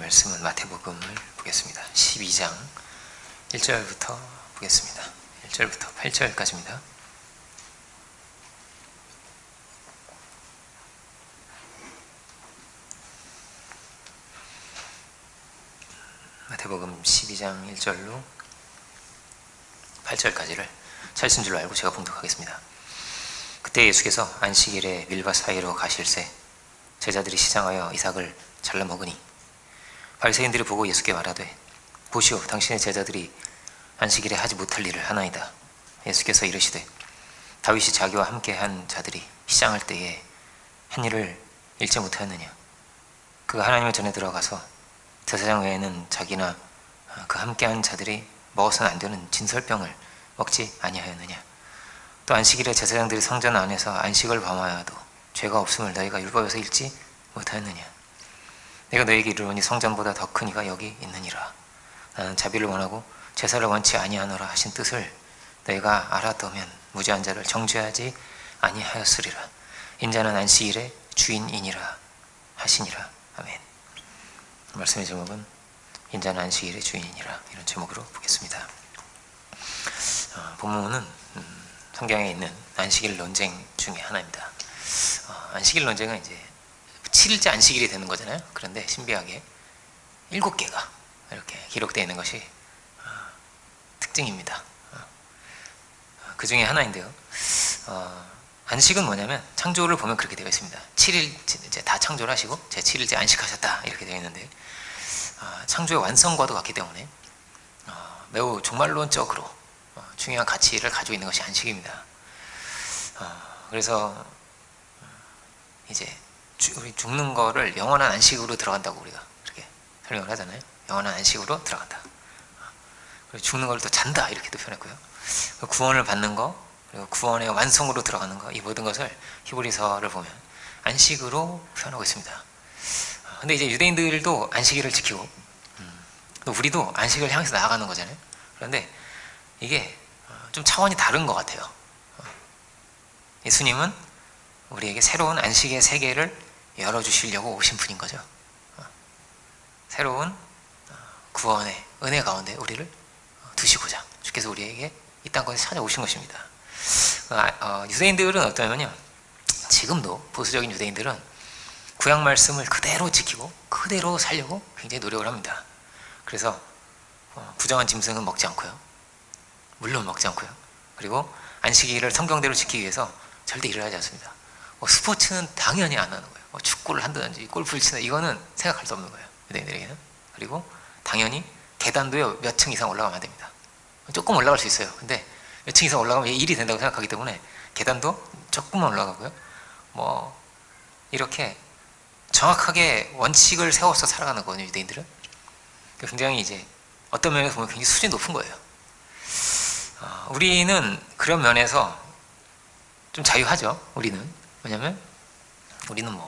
말씀은 마태복음을 보겠습니다. 12장 1절부터 보겠습니다. 1절부터 8절까지입니다. 마태복음 12장 1절로 8절까지를 찾으신 줄로 알고 제가 봉독하겠습니다. 그때 예수께서 안식일에 밀밭 사이로 가실새 제자들이 시장하여 이삭을 잘라 먹으니 바리새인들이 보고 예수께 말하되 보시오, 당신의 제자들이 안식일에 하지 못할 일을 하나이다. 예수께서 이르시되 다윗이 자기와 함께 한 자들이 시장할 때에 한 일을 잃지 못하였느냐. 그가 하나님의 전에 들어가서 제사장 외에는 자기나 그 함께 한 자들이 먹어서는 안 되는 진설병을 먹지 아니하였느냐. 또 안식일에 제사장들이 성전 안에서 안식을 범하여도 죄가 없음을 너희가 율법에서 읽지 못하였느냐. 내가 너희에게 이르노니 성전보다 더 큰 이가 여기 있느니라. 나는 자비를 원하고 제사를 원치 아니하노라 하신 뜻을 너희가 알았다면 무죄한 자를 정죄하지 아니하였으리라. 인자는 안식일의 주인이니라 하시니라. 아멘. 말씀의 제목은 인자는 안식일의 주인이니라, 이런 제목으로 보겠습니다. 본문은 성경에 있는 안식일 논쟁 중에 하나입니다. 안식일 논쟁은 이제 7일째 안식일이 되는 거잖아요. 그런데 신비하게 7개가 이렇게 기록되어 있는 것이 특징입니다. 그 중에 하나인데요. 안식은 뭐냐면 창조를 보면 그렇게 되어 있습니다. 7일 이제 다 창조를 하시고 제 7일째 안식하셨다 이렇게 되어 있는데, 창조의 완성과도 같기 때문에 매우 종말론적으로 중요한 가치를 가지고 있는 것이 안식입니다. 그래서 이제 우리 죽는 거를 영원한 안식으로 들어간다고 우리가 그렇게 설명을 하잖아요. 영원한 안식으로 들어간다. 그리고 죽는 걸 또 잔다 이렇게도 표현했고요. 구원을 받는 거, 그리고 구원의 완성으로 들어가는 거, 이 모든 것을 히브리서를 보면 안식으로 표현하고 있습니다. 근데 이제 유대인들도 안식일을 지키고 또 우리도 안식을 향해서 나아가는 거잖아요. 그런데 이게 좀 차원이 다른 것 같아요. 예수님은 우리에게 새로운 안식의 세계를 열어주시려고 오신 분인 거죠. 새로운 구원의 은혜 가운데 우리를 두시고자 주께서 우리에게 이 땅까지 찾아오신 것입니다. 유대인들은 어떠냐면요, 지금도 보수적인 유대인들은 구약 말씀을 그대로 지키고 그대로 살려고 굉장히 노력을 합니다. 그래서 부정한 짐승은 먹지 않고요, 물론 먹지 않고요, 그리고 안식일을 성경대로 지키기 위해서 절대 일을 하지 않습니다. 스포츠는 당연히 안 하는 거예요. 축구를 한다든지 골프를 치는, 이거는 생각할 수 없는 거예요, 유대인들에게는. 그리고 당연히 계단도요, 몇 층 이상 올라가면 안 됩니다. 조금 올라갈 수 있어요. 근데 몇 층 이상 올라가면 일이 된다고 생각하기 때문에 계단도 조금만 올라가고요. 이렇게 정확하게 원칙을 세워서 살아가는 거거든요, 유대인들은. 굉장히 이제 어떤 면에서 보면 굉장히 수준이 높은 거예요. 우리는 그런 면에서 좀 자유하죠. 우리는 왜냐면 우리는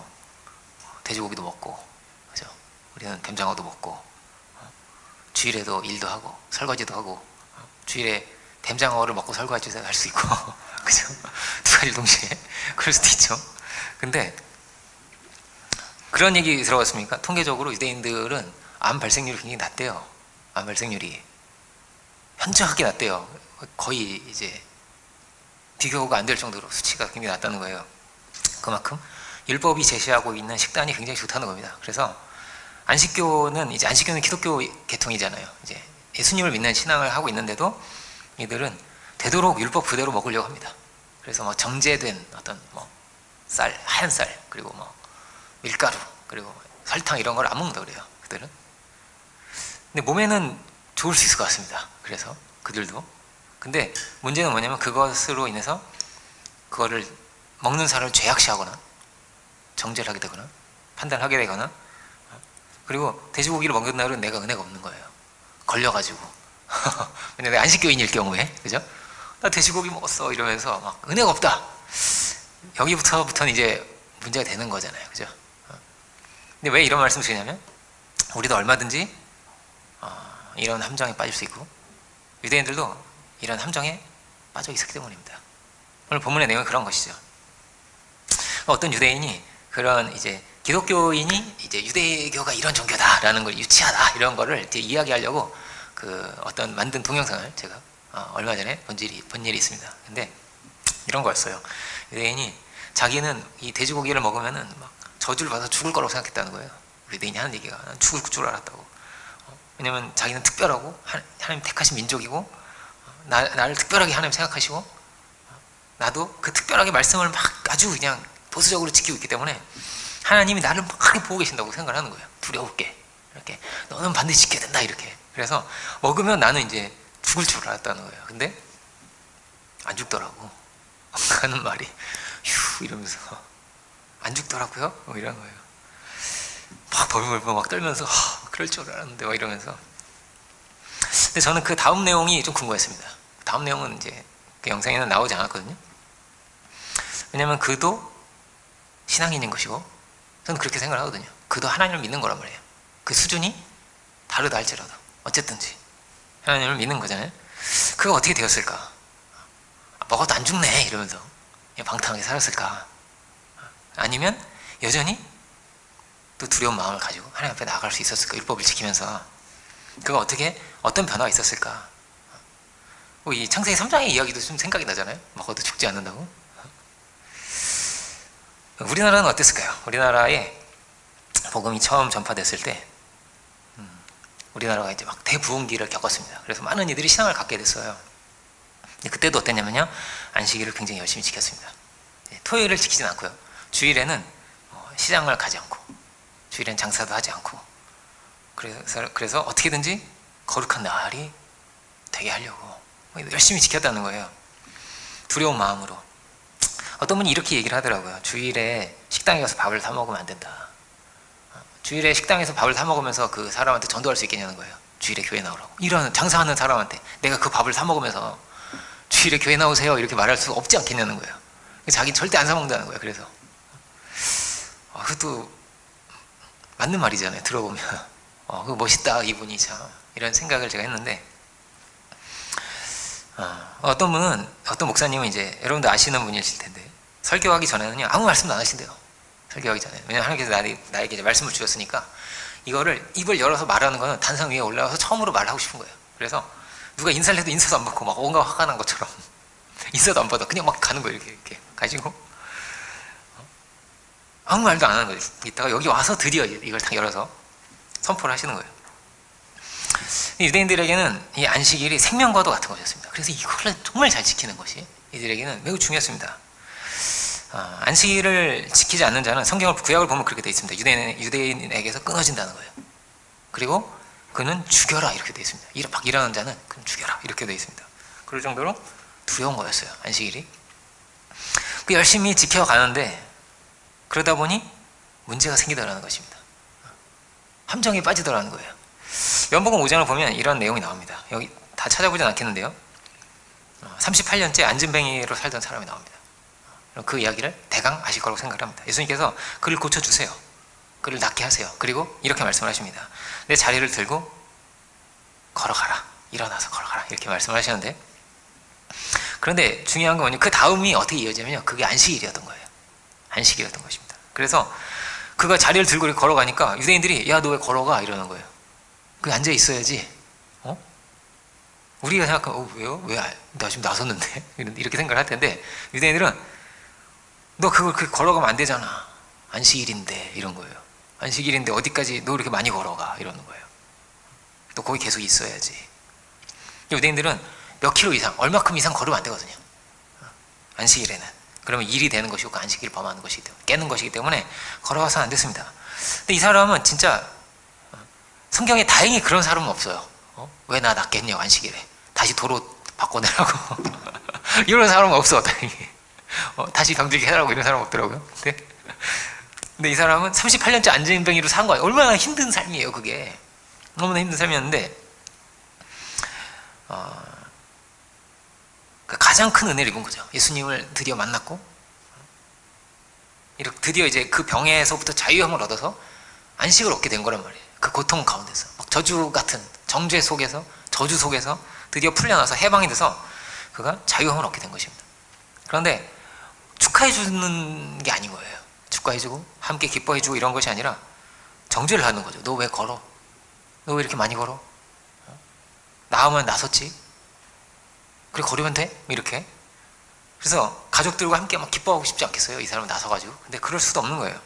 돼지고기도 먹고, 그죠? 우리는 뱀장어도 먹고, 주일에도 일도 하고 설거지도 하고, 주일에 뱀장어를 먹고 설거지 할 수 있고 그죠? 두 가지 동시에 그럴 수도 있죠. 근데 그런 얘기 들어봤습니까? 통계적으로 유대인들은 암 발생률이 굉장히 낮대요. 암 발생률이 현저하게 낮대요. 거의 이제 비교가 안 될 정도로 수치가 굉장히 낮다는 거예요. 그만큼 율법이 제시하고 있는 식단이 굉장히 좋다는 겁니다. 그래서 안식교는 기독교 계통이잖아요. 이제 예수님을 믿는 신앙을 하고 있는데도 이들은 되도록 율법 그대로 먹으려고 합니다. 그래서 정제된 어떤 쌀, 하얀 쌀, 그리고 밀가루, 그리고 설탕 이런 걸 안 먹는다 그래요, 그들은. 근데 몸에는 좋을 수 있을 것 같습니다. 그래서 그들도. 근데 문제는 뭐냐면 그것으로 인해서 그거를 먹는 사람을 죄악시하거나 정죄를 하게 되거나 판단하게 되거나, 그리고 돼지고기를 먹는 날은 내가 은혜가 없는 거예요. 걸려가지고. 왜냐면 내가 안식교인일 경우에, 그죠? 나 돼지고기 먹었어 이러면서 막 은혜가 없다. 여기부터는 이제 문제가 되는 거잖아요, 그죠? 근데 왜 이런 말씀을 드리냐면 우리도 얼마든지 이런 함정에 빠질 수 있고 유대인들도 이런 함정에 빠져 있었기 때문입니다. 오늘 본문의 내용은 그런 것이죠. 어떤 유대인이 그런 이제 기독교인이 이제 유대교가 이런 종교다라는 걸 유치하다 이런 거를 이제 이야기하려고 그 어떤 만든 동영상을 제가 얼마 전에 본 일이 있습니다. 근데 이런 거였어요. 유대인이 자기는 이 돼지고기를 먹으면은 막 저주를 받아서 죽을 거라고 생각했다는 거예요. 유대인이 하는 얘기가 난 죽을 줄 알았다고. 왜냐면 자기는 특별하고 하나님 택하신 민족이고 나를 특별하게 하나님 생각하시고 나도 그 특별하게 말씀을 막 아주 그냥 보수적으로 지키고 있기 때문에 하나님이 나를 막 보고 계신다고 생각을 하는 거예요. 두려웠게 이렇게 너는 반드시 지켜야 된다 이렇게. 그래서 먹으면 나는 이제 죽을 줄 알았다는 거예요. 근데 안 죽더라고 하는 말이 휴 이러면서 안 죽더라고요 뭐 이런 거예요. 막 벌벌벌 막 떨면서 그럴 줄 알았는데 막 이러면서. 근데 저는 그 다음 내용이 좀 궁금했습니다. 다음 내용은 이제 그 영상에는 나오지 않았거든요. 왜냐면 그도 신앙인인 것이고 저는 그렇게 생각을 하거든요. 그도 하나님을 믿는 거란 말이에요. 그 수준이 다르다 할지라도 어쨌든지 하나님을 믿는 거잖아요. 그가 어떻게 되었을까? 먹어도 안 죽네 이러면서 방탕하게 살았을까? 아니면 여전히 또 두려운 마음을 가지고 하나님 앞에 나아갈 수 있었을까? 율법을 지키면서 그가 어떤 변화가 있었을까? 이 창세기 3장의 이야기도 좀 생각이 나잖아요. 먹어도 죽지 않는다고. 우리나라는 어땠을까요? 우리나라에 복음이 처음 전파됐을 때 우리나라가 이제 막 대부흥기를 겪었습니다. 그래서 많은 이들이 신앙을 갖게 됐어요. 그때도 어땠냐면요, 안식일을 굉장히 열심히 지켰습니다. 토요일을 지키진 않고요, 주일에는 시장을 가지 않고 주일엔 장사도 하지 않고 그래서 어떻게든지 거룩한 날이 되게 하려고 열심히 지켰다는 거예요. 두려운 마음으로. 어떤 분이 이렇게 얘기를 하더라고요. 주일에 식당에 가서 밥을 사 먹으면 안 된다. 주일에 식당에서 밥을 사 먹으면서 그 사람한테 전도할 수 있겠냐는 거예요. 주일에 교회 나오라고. 이런 장사하는 사람한테 내가 그 밥을 사 먹으면서 주일에 교회 나오세요 이렇게 말할 수 없지 않겠냐는 거예요. 자기는 절대 안 사 먹는다는 거예요. 그래서 그것도 맞는 말이잖아요. 들어보면 그거 멋있다 이분이 참 이런 생각을 제가 했는데, 어떤 목사님은 이제 여러분들 아시는 분이실 텐데 설교하기 전에는요 아무 말씀도 안 하신대요. 설교하기 전에. 왜냐면 하나님께서 나에게 이제 말씀을 주셨으니까 이거를 입을 열어서 말하는 거는 단상 위에 올라와서 처음으로 말하고 싶은 거예요. 그래서 누가 인사를 해도 인사도 안 받고 막 온갖 화가 난 것처럼 인사도 안 받아 그냥 막 가는 거예요. 이렇게 가지고 아무 말도 안 하는 거예요. 이따가 여기 와서 드디어 이걸 다 열어서 선포를 하시는 거예요. 유대인들에게는 이 안식일이 생명과도 같은 것이었습니다. 그래서 이걸 정말 잘 지키는 것이 이들에게는 매우 중요했습니다. 안식일을 지키지 않는 자는 성경을 구약을 보면 그렇게 되어 있습니다. 유대인에게서 끊어진다는 거예요. 그리고 그는 죽여라 이렇게 되어 있습니다. 막 일하는 자는 그는 죽여라 이렇게 되어 있습니다. 그럴 정도로 두려운 거였어요. 안식일이. 열심히 지켜가는데 그러다 보니 문제가 생기더라는 것입니다. 함정에 빠지더라는 거예요. 요한복음 5장을 보면 이런 내용이 나옵니다. 여기 다 찾아보진 않겠는데요, 38년째 안진뱅이로 살던 사람이 나옵니다. 그 이야기를 대강 아실 거라고 생각을 합니다. 예수님께서 그를 고쳐주세요. 그를 낫게 하세요. 그리고 이렇게 말씀을 하십니다. 내 자리를 들고 걸어가라. 일어나서 걸어가라. 이렇게 말씀을 하시는데, 그런데 중요한 건 그 다음이 어떻게 이어지냐면요, 그게 안식일이었던 거예요. 안식이었던 것입니다. 그래서 그가 자리를 들고 이렇게 걸어가니까 유대인들이 야, 너 왜 걸어가? 이러는 거예요. 그 앉아 있어야지. 우리가 생각하면 왜요? 나 지금 나섰는데? 이렇게 생각을 할 텐데 유대인들은 너 그걸 걸어가면 안 되잖아. 안식일인데 이런 거예요. 안식일인데 어디까지 너 이렇게 많이 걸어가? 이러는 거예요. 너 거기 계속 있어야지. 유대인들은 몇 킬로 이상, 얼마큼 이상 걸으면 안 되거든요. 안식일에는. 그러면 일이 되는 것이고 안식일을 범하는 것이기 때문에, 깨는 것이기 때문에 걸어가서 안 됐습니다. 근데 이 사람은 진짜 성경에 다행히 그런 사람은 없어요. 왜 나 낫겠냐고 안식일에 다시 도로 바꿔내라고 이런 사람은 없어. 다행히 다시 병들게 해라고 이런 사람은 없더라고요. 근데 이 사람은 38년째 안진뱅이로 산 거예요. 얼마나 힘든 삶이에요. 그게 너무나 힘든 삶이었는데 가장 큰 은혜를 입은 거죠. 예수님을 드디어 만났고 드디어 이제 그 병에서부터 자유함을 얻어서 안식을 얻게 된 거란 말이에요. 그 고통 가운데서 저주 같은 정죄 속에서, 저주 속에서 드디어 풀려나서 해방이 돼서 그가 자유함을 얻게 된 것입니다. 그런데 축하해 주는 게 아닌 거예요. 축하해주고 함께 기뻐해주고 이런 것이 아니라 정죄를 하는 거죠. 너 왜 걸어? 너 왜 이렇게 많이 걸어? 나오면 나섰지? 그래 걸으면 돼? 이렇게. 그래서 가족들과 함께 막 기뻐하고 싶지 않겠어요? 이 사람은 나서가지고. 근데 그럴 수도 없는 거예요.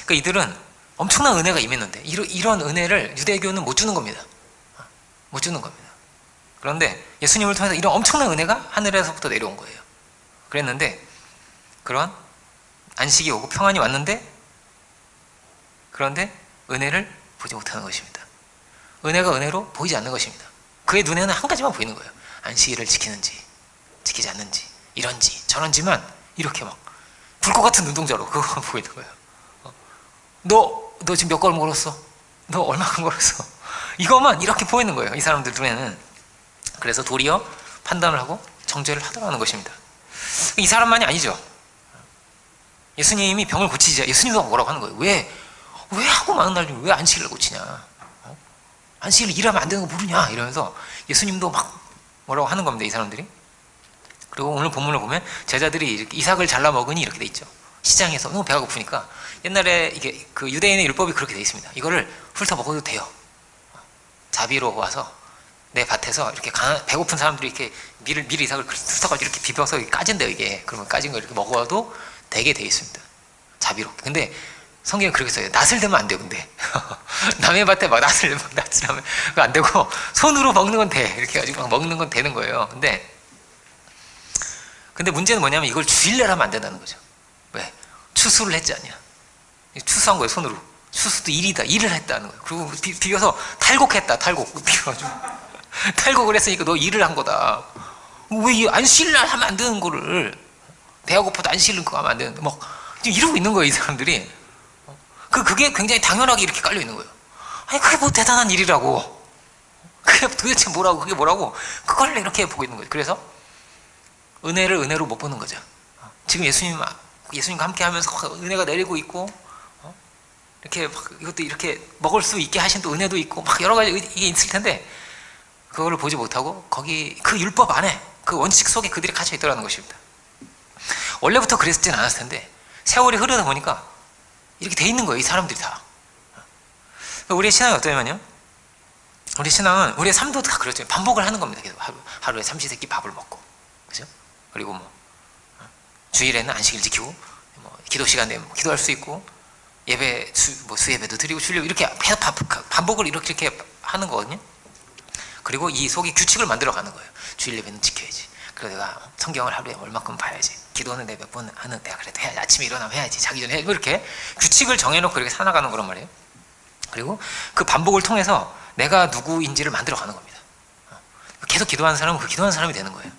그러니까 이들은 엄청난 은혜가 임했는데 이런 은혜를 유대교는 못 주는 겁니다. 못 주는 겁니다. 그런데 예수님을 통해서 이런 엄청난 은혜가 하늘에서부터 내려온 거예요. 그랬는데 그런 안식이 오고 평안이 왔는데 그런데 은혜를 보지 못하는 것입니다. 은혜가 은혜로 보이지 않는 것입니다. 그의 눈에는 한 가지만 보이는 거예요. 안식일을 지키는지 지키지 않는지 이런지 저런지만 이렇게 막 불꽃 같은 눈동자로 그거만 보이는 거예요. 너 지금 몇 걸음 걸었어? 너 얼마큼 걸었어? 이것만 이렇게 보이는 거예요. 이 사람들 눈에는. 그래서 도리어 판단을 하고 정죄를 하더라는 것입니다. 이 사람만이 아니죠. 예수님이 병을 고치자 예수님도 뭐라고 하는 거예요. 왜 하고 많은 날 왜 안식일을 고치냐? 안식일 일하면 안 되는 거 모르냐? 이러면서 예수님도 막 뭐라고 하는 겁니다. 이 사람들이. 그리고 오늘 본문을 보면 제자들이 이렇게 이삭을 잘라 먹으니 이렇게 돼 있죠. 시장에서 너무 배가 고프니까 옛날에 이게 그 유대인의 율법이 그렇게 돼 있습니다. 이거를 훑어 먹어도 돼요. 자비로 와서 내 밭에서 이렇게 배고픈 사람들이 이렇게 밀 이삭을 훑어가지고 이렇게 비벼서 까진대요 이게. 그러면 까진 거 이렇게 먹어도 되게 돼 있습니다. 자비롭게. 근데 성경은 그렇게 써요. 낫을 대면 안 돼요. 근데 남의 밭에 막 낫을 하면 그거 안 되고 손으로 먹는 건 돼. 이렇게 해가지고 막 먹는 건 되는 거예요. 근데 문제는 뭐냐면 이걸 주일날 하면 안 된다는 거죠. 왜? 추수를 했지 않냐. 추수한 거예요. 손으로. 추수도 일이다. 일을 했다는 거예요. 그리고 비벼서 탈곡했다. 비벼가지고 탈곡을 했으니까 너 일을 한 거다. 왜 이 안식일날 하면 안 되는 거를 배가 고파도 안식일은 그거 하면 안 되는데 막 이러고 있는 거예요. 이 사람들이. 그게 굉장히 당연하게 이렇게 깔려 있는 거예요. 아니 그게 뭐 대단한 일이라고. 그게 도대체 뭐라고 그게 뭐라고 그걸 이렇게 보고 있는 거예요. 그래서 은혜를 은혜로 못 보는 거죠. 지금 예수님과 함께 하면서 은혜가 내리고 있고 이렇게 막 이것도 이렇게 먹을 수 있게 하신 또 은혜도 있고 막 여러 가지 이게 있을 텐데 그거를 보지 못하고 거기 그 율법 안에 그 원칙 속에 그들이 갇혀 있더라는 것입니다. 원래부터 그랬지는 않았을 텐데 세월이 흐르다 보니까 이렇게 돼 있는 거예요. 이 사람들이 다. 우리의 신앙이 어떠냐면요. 우리 신앙은 우리의 삶도 다 그렇죠. 반복을 하는 겁니다. 계속 하루에 삼시세끼 밥을 먹고, 그죠? 그리고 뭐 주일에는 안식일 지키고, 뭐 기도 시간 되면 기도할 수 있고, 예배 수예배도 드리고 주일로 이렇게 계속 반복을 이렇게 하는 거거든요. 그리고 이 속에 규칙을 만들어 가는 거예요. 주일 예배는 지켜야지. 그래서 내가 성경을 하루에 얼마큼 봐야지. 기도는 내 몇 번 하는 내가 그래도 해야지. 아침에 일어나면 해야지. 자기 전에 이렇게 규칙을 정해놓고 이렇게 살아가는 거란 말이에요. 그리고 그 반복을 통해서 내가 누구인지를 만들어 가는 겁니다. 계속 기도하는 사람은 그 기도하는 사람이 되는 거예요.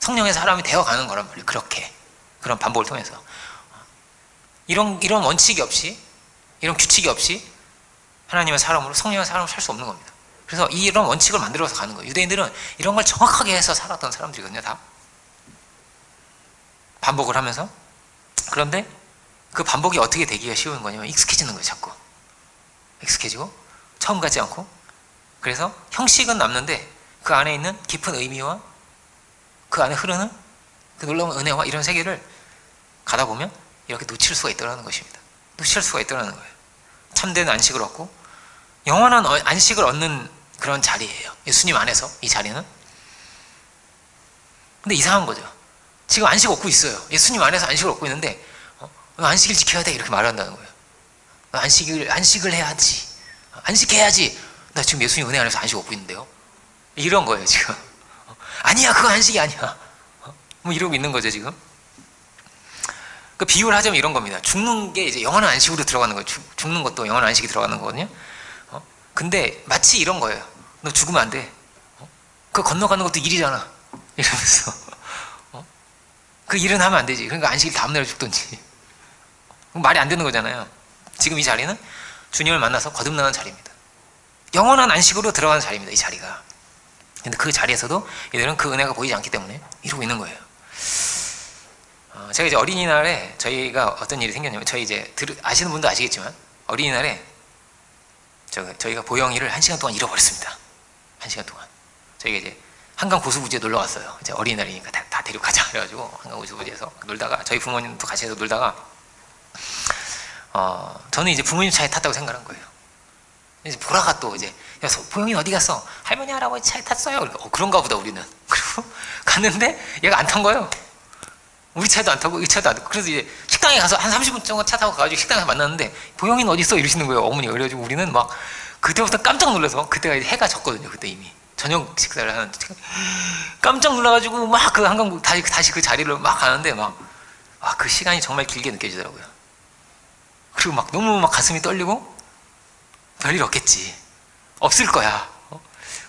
성령의 사람이 되어가는 거란 말이에요. 그렇게 그런 반복을 통해서 이런 원칙이 없이 이런 규칙이 없이 하나님의 사람으로 성령의 사람으로 살 수 없는 겁니다. 그래서 이런 원칙을 만들어서 가는 거예요. 유대인들은 이런 걸 정확하게 해서 살았던 사람들이거든요. 다 반복을 하면서. 그런데 그 반복이 어떻게 되기가 쉬운 거냐면 익숙해지는 거예요. 자꾸 익숙해지고 처음 같지 않고. 그래서 형식은 남는데 그 안에 있는 깊은 의미와 그 안에 흐르는 그 놀라운 은혜와 이런 세계를 가다 보면 이렇게 놓칠 수가 있다는 것입니다. 놓칠 수가 있다는 거예요. 참된 안식을 얻고 영원한 안식을 얻는 그런 자리예요. 예수님 안에서 이 자리는. 근데 이상한 거죠. 지금 안식 얻고 있어요. 예수님 안에서 안식을 얻고 있는데 안식일 지켜야 돼 이렇게 말한다는 거예요. 안식을 해야지. 안식해야지. 나 지금 예수님 은혜 안에서 안식 얻고 있는데요. 이런 거예요 지금. 아니야 그건 안식이 아니야. 뭐 이러고 있는 거죠 지금. 그 비유를 하자면 이런 겁니다. 죽는 게 이제 영원한 안식으로 들어가는 거예요. 죽는 것도 영원한 안식이 들어가는 거거든요. 근데 마치 이런 거예요. 너 죽으면 안 돼. 그거 건너가는 것도 일이잖아. 이러면서 그 일은 하면 안 되지. 그러니까 안식일 다음날 죽든지. 말이 안 되는 거잖아요. 지금 이 자리는 주님을 만나서 거듭나는 자리입니다. 영원한 안식으로 들어가는 자리입니다. 이 자리가. 근데 그 자리에서도 이들은 그 은혜가 보이지 않기 때문에 이러고 있는 거예요. 제가 이제 어린이날에 저희가 어떤 일이 생겼냐면 저희 이제 아시는 분도 아시겠지만 어린이날에 저희가 보영이를 1시간 동안 잃어버렸습니다. 1시간 동안. 저희가 이제 한강 고수부지에 놀러 왔어요. 이제 어린이날이니까 다 데리고 가자 그래가지고 한강 우주부지에서 놀다가 저희 부모님도 같이 해서 놀다가 저는 이제 부모님 차에 탔다고 생각한 거예요. 이제 보라가 또 이제 야, 보영이 어디 갔어? 할머니 할아버지 차에 탔어요. 그러니까 그런가 보다 우리는. 그리고 갔는데 얘가 안 탄 거예요. 우리 차도 안 타고 이 차도 안 타고. 그래서 이제 식당에 가서 한 30분 정도 차 타고 가가지고 식당에서 만났는데 보영이는 어디 있어? 이러시는 거예요 어머니가. 그래가지고 우리는 막 그때부터 깜짝 놀라서, 그때가 이제 해가 졌거든요 그때 이미 저녁 식사를 하는데 깜짝 놀라가지고 막 그 한강 다시 그 자리를 막 가는데 막 그 시간이 정말 길게 느껴지더라고요. 그리고 막 너무 막 가슴이 떨리고 별일 없겠지, 없을 거야,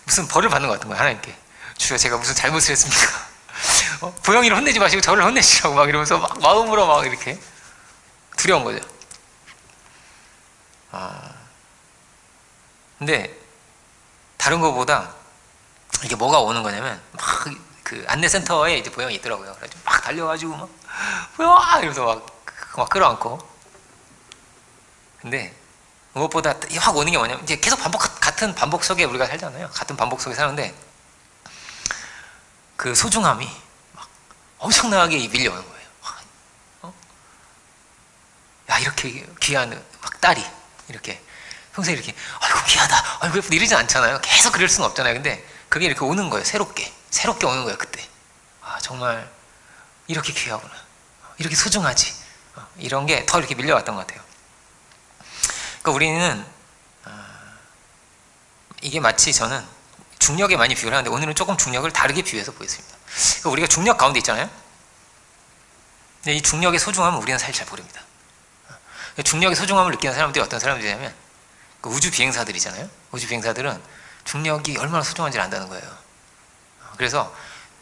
무슨 벌을 받는 것 같은 거야 하나님께. 주여 제가 무슨 잘못을 했습니까? 보영이를 혼내지 마시고 저를 혼내시라고 막 이러면서 막 마음으로 막 이렇게 두려운 거죠. 근데 다른 것보다 이게 뭐가 오는 거냐면 막 그 안내센터에 이제 보영이 있더라고요. 그래서 막 달려가지고 막 보영아 이러면서 막 끌어안고. 근데 무엇보다 확 오는 게 뭐냐면 이제 계속 같은 반복 속에 우리가 살잖아요. 같은 반복 속에 사는데 그 소중함이 막 엄청나게 밀려오는 거예요. 야 이렇게 귀한 막 딸이 이렇게 평소에 이렇게 아이고 귀하다 아이고 예쁘다 이러진 않잖아요. 계속 그럴 수는 없잖아요. 근데 그게 이렇게 오는 거예요. 새롭게 오는 거예요. 그때 정말 이렇게 귀하구나, 이렇게 소중하지, 이런 게 더 이렇게 밀려왔던 것 같아요. 그러니까 우리는 이게 마치 저는 중력에 많이 비유를 하는데 오늘은 조금 중력을 다르게 비유해서 보겠습니다. 그러니까 우리가 중력 가운데 있잖아요. 근데 이 중력의 소중함은 우리는 사실 잘 모릅니다. 중력의 소중함을 느끼는 사람들이 어떤 사람들이냐면 그 우주 비행사들이잖아요. 우주 비행사들은 중력이 얼마나 소중한지를 안다는 거예요. 그래서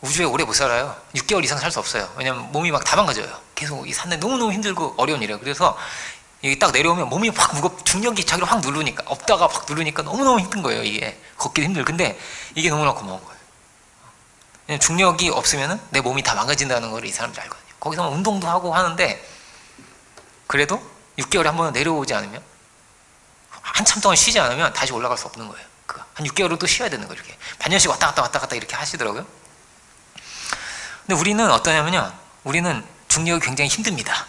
우주에 오래 못 살아요. 6개월 이상 살 수 없어요. 왜냐면 몸이 막 다 망가져요. 계속 이 산에 너무너무 힘들고 어려운 일이에요. 그래서 여기 딱 내려오면 몸이 확 중력이 자기를 확 누르니까, 업다가 확 누르니까 너무너무 힘든 거예요. 이게 걷기도 힘들고. 근데 이게 너무나 고마운 거예요. 왜냐면 중력이 없으면 내 몸이 다 망가진다는 걸 이 사람들이 알거든요. 거기서 운동도 하고 하는데 그래도 6개월에 한 번은 내려오지 않으면, 한참 동안 쉬지 않으면 다시 올라갈 수 없는 거예요. 한 6개월은 또 쉬어야 되는 거예요. 이렇게 반년씩 왔다 갔다 이렇게 하시더라고요. 근데 우리는 어떠냐면요, 우리는 중력이 굉장히 힘듭니다.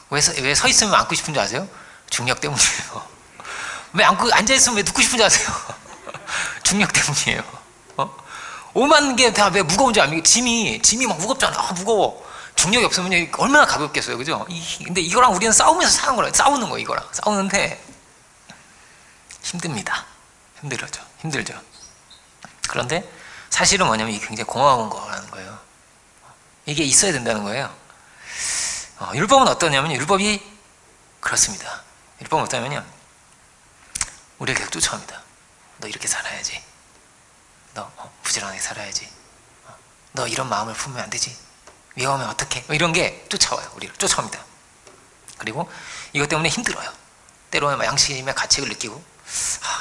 왜 서 있으면 앉고 싶은지 아세요? 중력 때문이에요. 왜 앉아있으면 왜 눕고 싶은지 아세요? 중력 때문이에요. 오만 개 다 왜 무거운지 압니까? 짐이 막 무겁잖아. 무거워. 중력이 없으면 얼마나 가볍겠어요. 그죠? 근데 이거랑 우리는 싸우면서 사는 거라. 싸우는 거예요. 이거랑 싸우는데 힘듭니다. 힘들죠. 그런데 사실은 뭐냐면 이게 굉장히 고마운 거라는 거예요. 이게 있어야 된다는 거예요. 율법은 어떠냐면, 율법이 그렇습니다. 율법은 어떠냐면요, 우리를 계속 쫓아옵니다. 너 이렇게 살아야지, 너 부지런하게 살아야지, 너 이런 마음을 품으면 안 되지, 위험하면 어떡해, 이런 게 쫓아와요. 우리를 쫓아옵니다. 그리고 이것 때문에 힘들어요. 때로는 양심의 가책을 느끼고,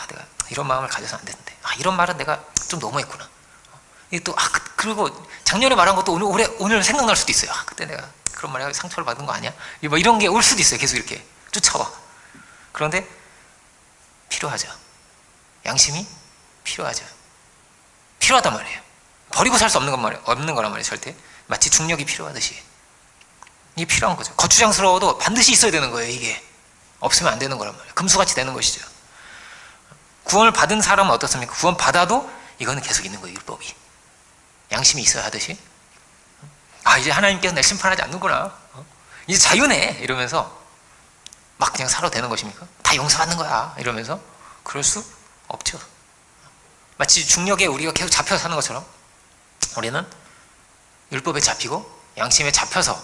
내가 이런 마음을 가져서 안 되는데, 이런 말은 내가 좀 너무했구나. 이게 또 그리고 작년에 말한 것도 오늘 생각날 수도 있어요. 그때 내가 그런 말에 상처를 받은 거 아니야? 뭐 이런 게 올 수도 있어요. 계속 이렇게 쫓아와. 그런데 필요하죠. 양심이 필요하죠. 필요하단 말이에요. 버리고 살 수 없는 거란 말이에요. 절대. 마치 중력이 필요하듯이 이게 필요한 거죠. 거추장스러워도 반드시 있어야 되는 거예요. 이게 없으면 안 되는 거란 말이에요. 금수같이 되는 것이죠. 구원을 받은 사람은 어떻습니까? 구원 받아도 이거는 계속 있는 거예요. 율법이. 양심이 있어야 하듯이, 이제 하나님께서 날 심판하지 않는구나, 이제 자유네 이러면서 막 그냥 살아도 되는 것입니까? 다 용서받는 거야 이러면서 그럴 수 없죠. 마치 중력에 우리가 계속 잡혀서 사는 것처럼 우리는 율법에 잡히고 양심에 잡혀서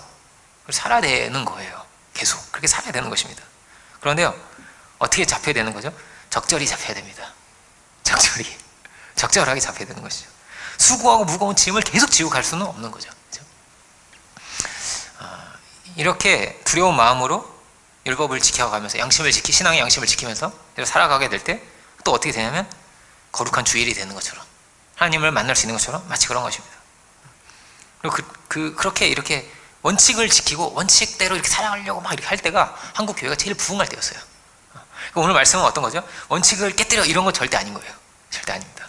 살아야 되는 거예요. 계속 그렇게 살아야 되는 것입니다. 그런데요, 어떻게 잡혀야 되는 거죠? 적절히 잡혀야 됩니다. 적절하게 잡혀야 되는 것이죠. 수고하고 무거운 짐을 계속 지고 갈 수는 없는 거죠. 그렇죠? 이렇게 두려운 마음으로 율법을 지켜가면서 신앙의 양심을 지키면서 살아가게 될 때 또 어떻게 되냐면 거룩한 주일이 되는 것처럼, 하나님을 만날 수 있는 것처럼 마치 그런 것입니다. 그리고 그렇게 이렇게 원칙을 지키고 원칙대로 이렇게 살아가려고 막 이렇게 할 때가 한국 교회가 제일 부흥할 때였어요. 그러니까 오늘 말씀은 어떤 거죠? 원칙을 깨뜨려 이런 건 절대 아닌 거예요. 절대 아닙니다.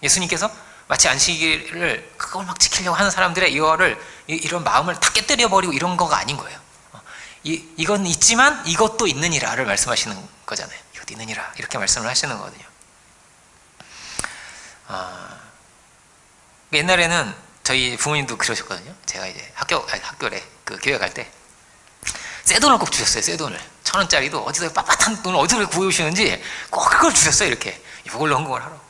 예수님께서 마치 안식일을 그걸 막 지키려고 하는 사람들의 이런 마음을 다 깨뜨려 버리고 이런 거가 아닌 거예요. 이건 있지만 이것도 있느니라를 말씀하시는 거잖아요. 이것도 있느니라 이렇게 말씀을 하시는 거거든요. 옛날에는 저희 부모님도 그러셨거든요. 제가 이제 학교에 그 교회 갈 때 새 돈을 꼭 주셨어요. 새 돈을 1,000원짜리도 어디서 빳빳한 돈을 어디서 구해오시는지 꼭 그걸 주셨어요. 이렇게 이걸로 헌금을 하라고.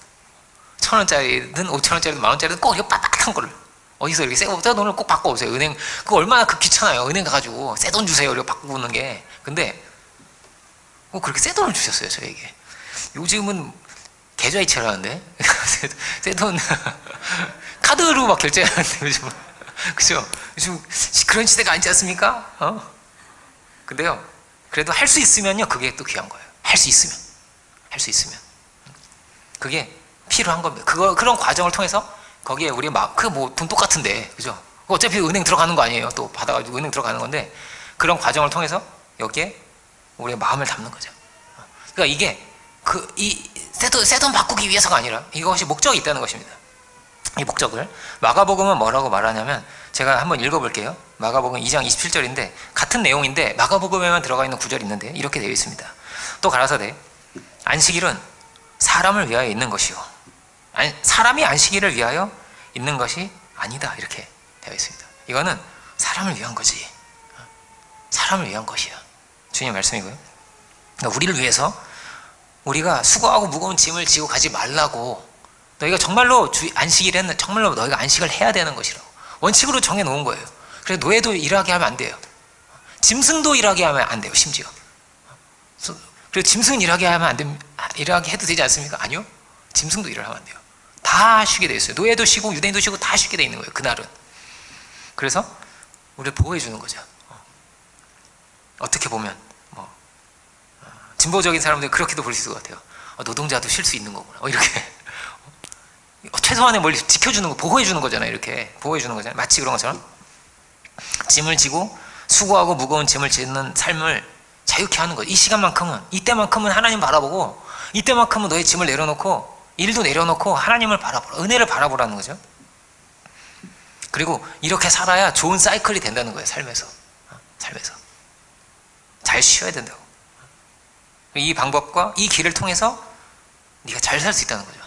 1,000원짜리든 5,000원짜리든 10,000원짜리든 꼭 이렇게 빳빳한 거를 어디서 이렇게 새 돈을 꼭 바꿔오세요. 은행 그거 얼마나 귀찮아요. 은행 가가지고 새 돈 주세요. 이렇게 바꾸는 게. 근데 꼭 그렇게 새 돈을 주셨어요. 저에게. 요즘은 계좌이체라는데 새 돈 카드로 막 결제하는데 요즘은 그죠? 요즘 그런 시대가 아니지 않습니까? 근데요, 그래도 할 수 있으면요, 그게 또 귀한 거예요. 할 수 있으면 그게 필요한 겁니다. 그런 과정을 통해서 거기에 우리 돈 똑같은데, 그죠? 어차피 은행 들어가는 거 아니에요. 또 받아가지고 은행 들어가는 건데 그런 과정을 통해서 여기에 우리의 마음을 담는 거죠. 그러니까 이게 새 돈 바꾸기 위해서가 아니라 이것이 목적이 있다는 것입니다. 이 목적을 마가복음은 뭐라고 말하냐면 제가 한번 읽어볼게요. 마가복음 2장 27절인데 같은 내용인데 마가복음에만 들어가 있는 구절이 있는데 이렇게 되어 있습니다. 또 가라사대 안식일은 사람을 위하여 있는 것이요 사람이 안식일을 위하여 있는 것이 아니다 이렇게 되어 있습니다. 이거는 사람을 위한 거지. 사람을 위한 것이야. 주님 말씀이고요. 그러니까 우리를 위해서 우리가 수고하고 무거운 짐을 지고 가지 말라고 너희가 정말로 안식일에는 정말로 너희가 안식을 해야 되는 것이라고 원칙으로 정해놓은 거예요. 그래서 노예도 일하게 하면 안 돼요. 짐승도 일하게 하면 안 돼요. 심지어 그리고 짐승 일하게 해도 되지 않습니까? 아니요. 짐승도 일을 하면 안 돼요. 다 쉬게 되어 있어요. 노예도 쉬고 유대인도 쉬고 다 쉬게 되어 있는 거예요. 그날은. 그래서 우리를 보호해 주는 거죠. 어떻게 보면 진보적인 사람들 그렇게도 볼 수 있을 것 같아요. 노동자도 쉴 수 있는 거구나. 이렇게 최소한의 뭘 지켜주는 거, 보호해 주는 거잖아요. 이렇게 보호해 주는 거잖아요. 마치 그런 것처럼 짐을 지고 수고하고 무거운 짐을 지는 삶을 자유케 하는 거죠. 이 시간만큼은, 이때만큼은 하나님 바라보고, 이때만큼은 너의 짐을 내려놓고 일도 내려놓고 하나님을 바라보라, 은혜를 바라보라는 거죠. 그리고 이렇게 살아야 좋은 사이클이 된다는 거예요. 삶에서 잘 쉬어야 된다고. 이 방법과 이 길을 통해서 네가 잘 살 수 있다는 거죠.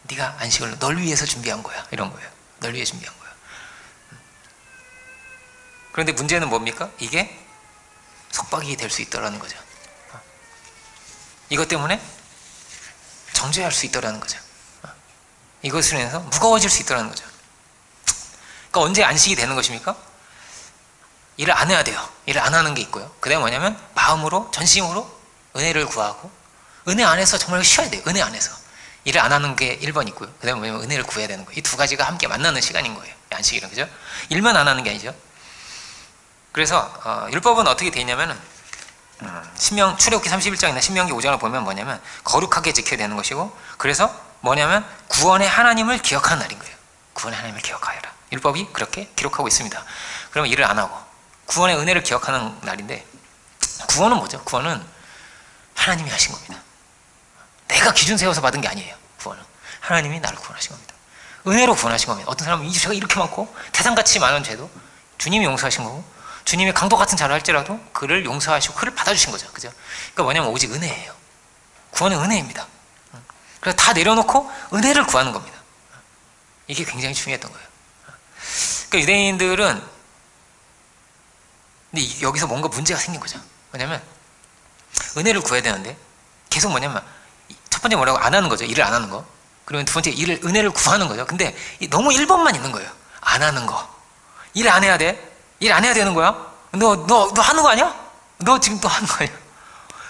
네가 안식을 널 위해서 준비한 거야. 이런 거예요. 널 위해 준비한 거야. 그런데 문제는 뭡니까? 이게 속박이 될 수 있다는 거죠. 이것 때문에 정죄할 수 있다는 거죠. 이것으로 인해서 무거워질 수 있다는 거죠. 그러니까 언제 안식이 되는 것입니까? 일을 안 해야 돼요. 일을 안 하는 게 있고요. 그 다음에 뭐냐면 마음으로 전심으로 은혜를 구하고 은혜 안에서 정말 쉬어야 돼요. 은혜 안에서 일을 안 하는 게 1번 있고요. 그 다음에 뭐냐면 은혜를 구해야 되는 거예요. 이 두 가지가 함께 만나는 시간인 거예요. 안식일은. 그죠? 일만 안 하는 게 아니죠. 그래서 율법은 어떻게 되어 있냐면은 출애굽기 31장이나 신명기 5장을 보면 뭐냐면 거룩하게 지켜야 되는 것이고, 그래서 뭐냐면 구원의 하나님을 기억하는 날인 거예요. 구원의 하나님을 기억하여라. 율법이 그렇게 기록하고 있습니다. 그러면 일을 안 하고 구원의 은혜를 기억하는 날인데, 구원은 뭐죠? 구원은 하나님이 하신 겁니다. 내가 기준 세워서 받은 게 아니에요. 구원은 하나님이 나를 구원하신 겁니다. 은혜로 구원하신 겁니다. 어떤 사람은 이 죄가 이렇게 많고 태산같이 많은 죄도 주님이 용서하신 거고, 주님이 강도 같은 자를 할지라도 그를 용서하시고 그를 받아주신 거죠. 그죠? 그러니까 뭐냐면 오직 은혜예요. 구원은 은혜입니다. 그래서 다 내려놓고 은혜를 구하는 겁니다. 이게 굉장히 중요했던 거예요. 그러니까 유대인들은 근데 여기서 뭔가 문제가 생긴 거죠. 뭐냐면 은혜를 구해야 되는데 계속 뭐냐면 첫 번째 뭐라고 안 하는 거죠. 일을 안 하는 거. 그러면 두 번째 은혜를 구하는 거죠. 근데 너무 1번만 있는 거예요. 안 하는 거. 일 안 해야 돼. 일 안 해야 되는 거야. 너 하는 거 아니야? 너 지금 또 하는 거 아니야?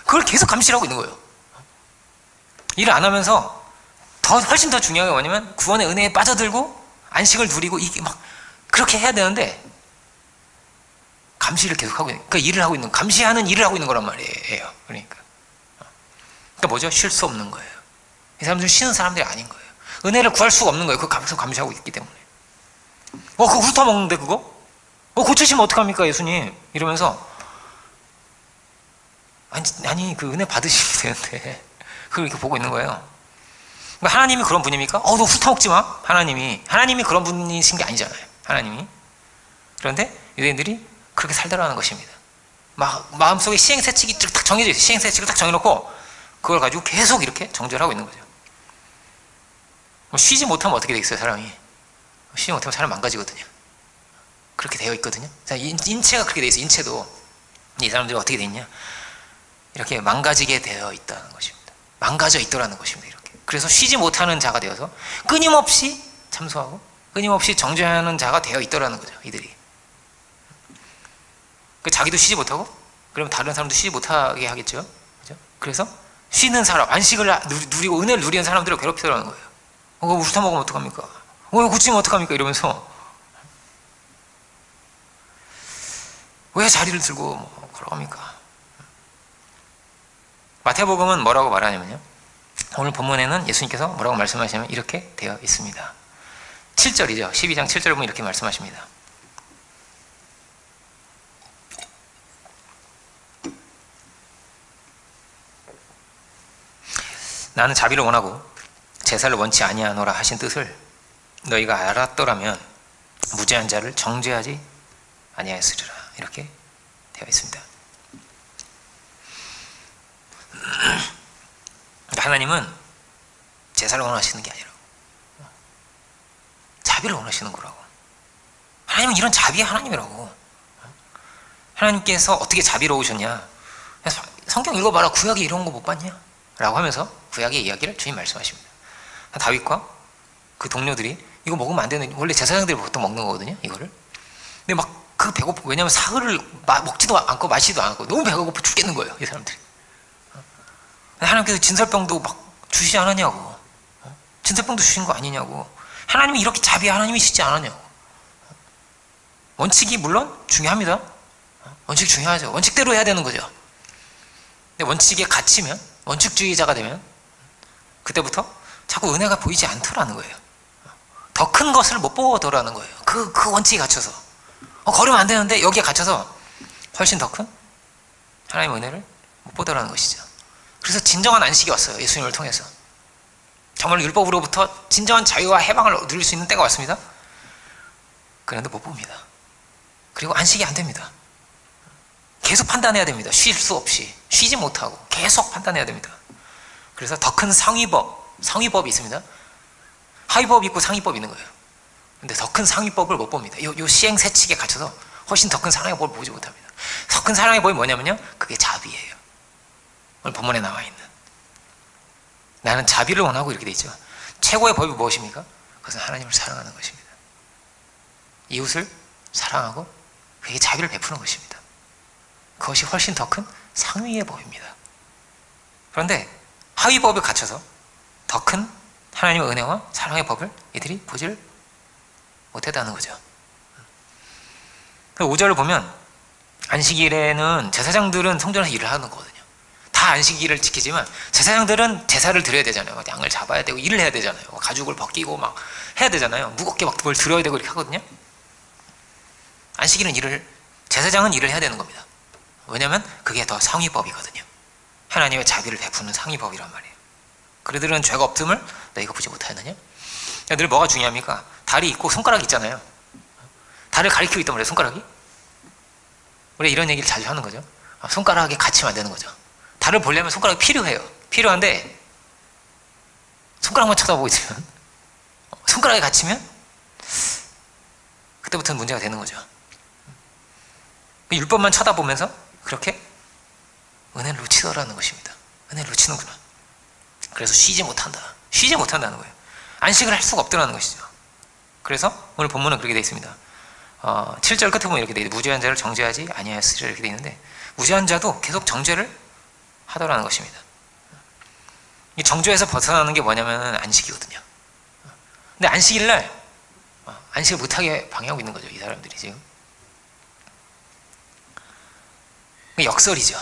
그걸 계속 감시를 하고 있는 거예요. 일을 안 하면서 훨씬 더 중요한 게 뭐냐면 구원의 은혜에 빠져들고 안식을 누리고 이게 막 그렇게 해야 되는데 감시를 계속 하고 있는, 그러니까 일을 하고 있는, 감시하는 일을 하고 있는 거란 말이에요. 그러니까 뭐죠? 쉴 수 없는 거예요. 이 사람들은 쉬는 사람들이 아닌 거예요. 은혜를 구할 수가 없는 거예요. 그거 계속 감시하고 있기 때문에. 그거 훑어먹는데 그거? 고치시면 어떡합니까 예수님? 이러면서 아니 그 은혜 받으시면 되는데 그걸 이렇게 보고 있는 거예요. 그러니까 하나님이 그런 분입니까? 너 훑어먹지 마. 하나님이 그런 분이신 게 아니잖아요. 하나님이. 그런데 유대인들이 그렇게 살더라는 것입니다. 마음속에 시행세칙이 딱 정해져 있어요. 시행세칙을 딱 정해놓고 그걸 가지고 계속 이렇게 정죄를 하고 있는 거죠. 쉬지 못하면 어떻게 되겠어요, 사람이? 쉬지 못하면 사람 망가지거든요. 그렇게 되어 있거든요. 인체가 그렇게 되어 있어요. 인체도. 이 사람들이 어떻게 되어 있냐? 이렇게 망가지게 되어 있다는 것입니다. 망가져 있더라는 것입니다. 이렇게. 그래서 쉬지 못하는 자가 되어서 끊임없이 참소하고 끊임없이 정죄하는 자가 되어 있더라는 거죠. 이들이. 자기도 쉬지 못하고 그러면 다른 사람도 쉬지 못하게 하겠죠. 그죠? 그래서 쉬는 사람, 안식을 누리고 은혜를 누리는 사람들을 괴롭히더라는 거예요. 훑어먹으면 어떡합니까? 굳히면 어떡합니까? 이러면서 왜 자리를 들고 걸어갑니까? 마태복음은 뭐라고 말하냐면요, 오늘 본문에는 예수님께서 뭐라고 말씀하시냐면 이렇게 되어 있습니다. 7절이죠. 12장 7절 보면 이렇게 말씀하십니다. 나는 자비를 원하고 제사를 원치 아니하노라 하신 뜻을 너희가 알았더라면 무죄한 자를 정죄하지 아니하였으리라. 이렇게 되어 있습니다. 하나님은 제사를 원하시는 게 아니라고, 자비를 원하시는 거라고. 하나님은 이런 자비의 하나님이라고. 하나님께서 어떻게 자비로우셨냐? 성경 읽어봐라. 구약에 이런 거 못 봤냐? 라고 하면서 구약의 이야기를 주님 말씀하십니다. 다윗과 그 동료들이 이거 먹으면 안 되는, 원래 제사장들이 보통 먹는 거거든요, 이거를. 근데 왜냐면 사흘을 먹지도 않고 마시지도 않고 너무 배가 고파 죽겠는 거예요, 이 사람들이. 하나님께서 진설병도 주시지 않았냐고. 진설병도 주신 거 아니냐고. 하나님이 이렇게 자비의 하나님이시지 않았냐고. 원칙이 물론 중요합니다. 원칙 중요하죠. 원칙대로 해야 되는 거죠. 근데 원칙에 갇히면, 원칙주의자가 되면 그때부터 자꾸 은혜가 보이지 않더라는 거예요. 더 큰 것을 못 보더라는 거예요. 그 원칙에 갇혀서. 걸으면 안 되는데 여기에 갇혀서 훨씬 더 큰 하나님의 은혜를 못 보더라는 것이죠. 그래서 진정한 안식이 왔어요. 예수님을 통해서. 정말 율법으로부터 진정한 자유와 해방을 누릴 수 있는 때가 왔습니다. 그런데 못 봅니다. 그리고 안식이 안 됩니다. 계속 판단해야 됩니다. 쉴 수 없이. 쉬지 못하고 계속 판단해야 됩니다. 그래서 더 큰 상위법이 있습니다. 하위법이 있고 상위법이 있는 거예요. 근데 더 큰 상위법을 못 봅니다. 요 시행세칙에 갇혀서 훨씬 더 큰 사랑의 법을 보지 못합니다. 더 큰 사랑의 법이 뭐냐면요, 그게 자비예요. 오늘 본문에 나와 있는, 나는 자비를 원하고 이렇게 돼 있죠. 최고의 법이 무엇입니까? 그것은 하나님을 사랑하는 것입니다. 이웃을 사랑하고 그에게 자비를 베푸는 것입니다. 그것이 훨씬 더 큰 상위의 법입니다. 그런데 하위법에 갇혀서 더 큰 하나님의 은혜와 사랑의 법을 이들이 보지를 못했다는 거죠. 5절을 보면 안식일에는 제사장들은 성전에서 일을 하는 거거든요. 다 안식일을 지키지만 제사장들은 제사를 드려야 되잖아요. 양을 잡아야 되고 일을 해야 되잖아요. 가죽을 벗기고 막 해야 되잖아요. 무겁게 막 뭘 들어야 되고 이렇게 하거든요. 안식일은 제사장은 일을 해야 되는 겁니다. 왜냐하면 그게 더 상위법이거든요. 하나님의 자비를 베푸는 상위법이란 말이에요. 그들은 죄가 없음을 너희가 보지 못하였느냐? 늘 뭐가 중요합니까? 다리 있고 손가락 있잖아요. 다리를 가리키고 있단 말이에요, 손가락이. 우리 이런 얘기를 자주 하는 거죠. 손가락에 갇히면 안 되는 거죠. 달을 보려면 손가락이 필요해요. 필요한데 손가락만 쳐다보고 있으면, 손가락에 갇히면 그때부터는 문제가 되는 거죠. 율법만 쳐다보면서 그렇게 은혜를 놓치더라는 것입니다. 은혜를 놓치는구나. 그래서 쉬지 못한다는 거예요. 안식을 할 수가 없더라는 것이죠. 그래서 오늘 본문은 그렇게 되어 있습니다. 7절 끝에 보면 이렇게 되어 있는데, 무죄한 자를 정죄하지 아니하였으리라 이렇게 되어 있는데, 무죄한 자도 계속 정죄를 하더라는 것입니다. 이 정죄에서 벗어나는 게 뭐냐면 안식이거든요. 근데 안식일날 안식을 못하게 방해하고 있는 거죠, 이 사람들이 지금. 역설이죠.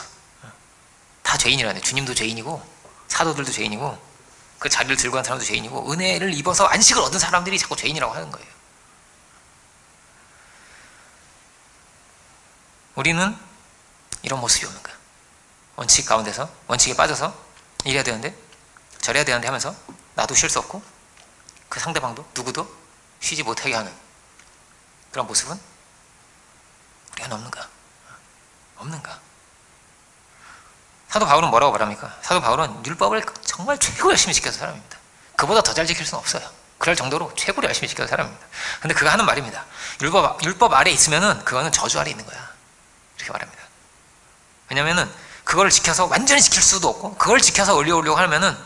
다 죄인이라네. 주님도 죄인이고 사도들도 죄인이고 그 자리를 들고 간 사람도 죄인이고 은혜를 입어서 안식을 얻은 사람들이 자꾸 죄인이라고 하는 거예요. 우리는 이런 모습이 없는 거야. 원칙 가운데서, 원칙에 빠져서 이래야 되는데 저래야 되는데 하면서 나도 쉴 수 없고 그 상대방도 누구도 쉬지 못하게 하는 그런 모습은 우리가 없는가? 없는가? 사도 바울은 뭐라고 말합니까? 사도 바울은 율법을 정말 최고 열심히 지켜서 사람입니다. 그보다 더 잘 지킬 수는 없어요. 그럴 정도로 최고로 열심히 지켜서 사람입니다. 근데 그가 하는 말입니다. 율법 아래 있으면은 그거는 저주 아래 있는 거야. 이렇게 말합니다. 왜냐면은 그걸 지켜서 완전히 지킬 수도 없고 그걸 지켜서 올려오려고 하면은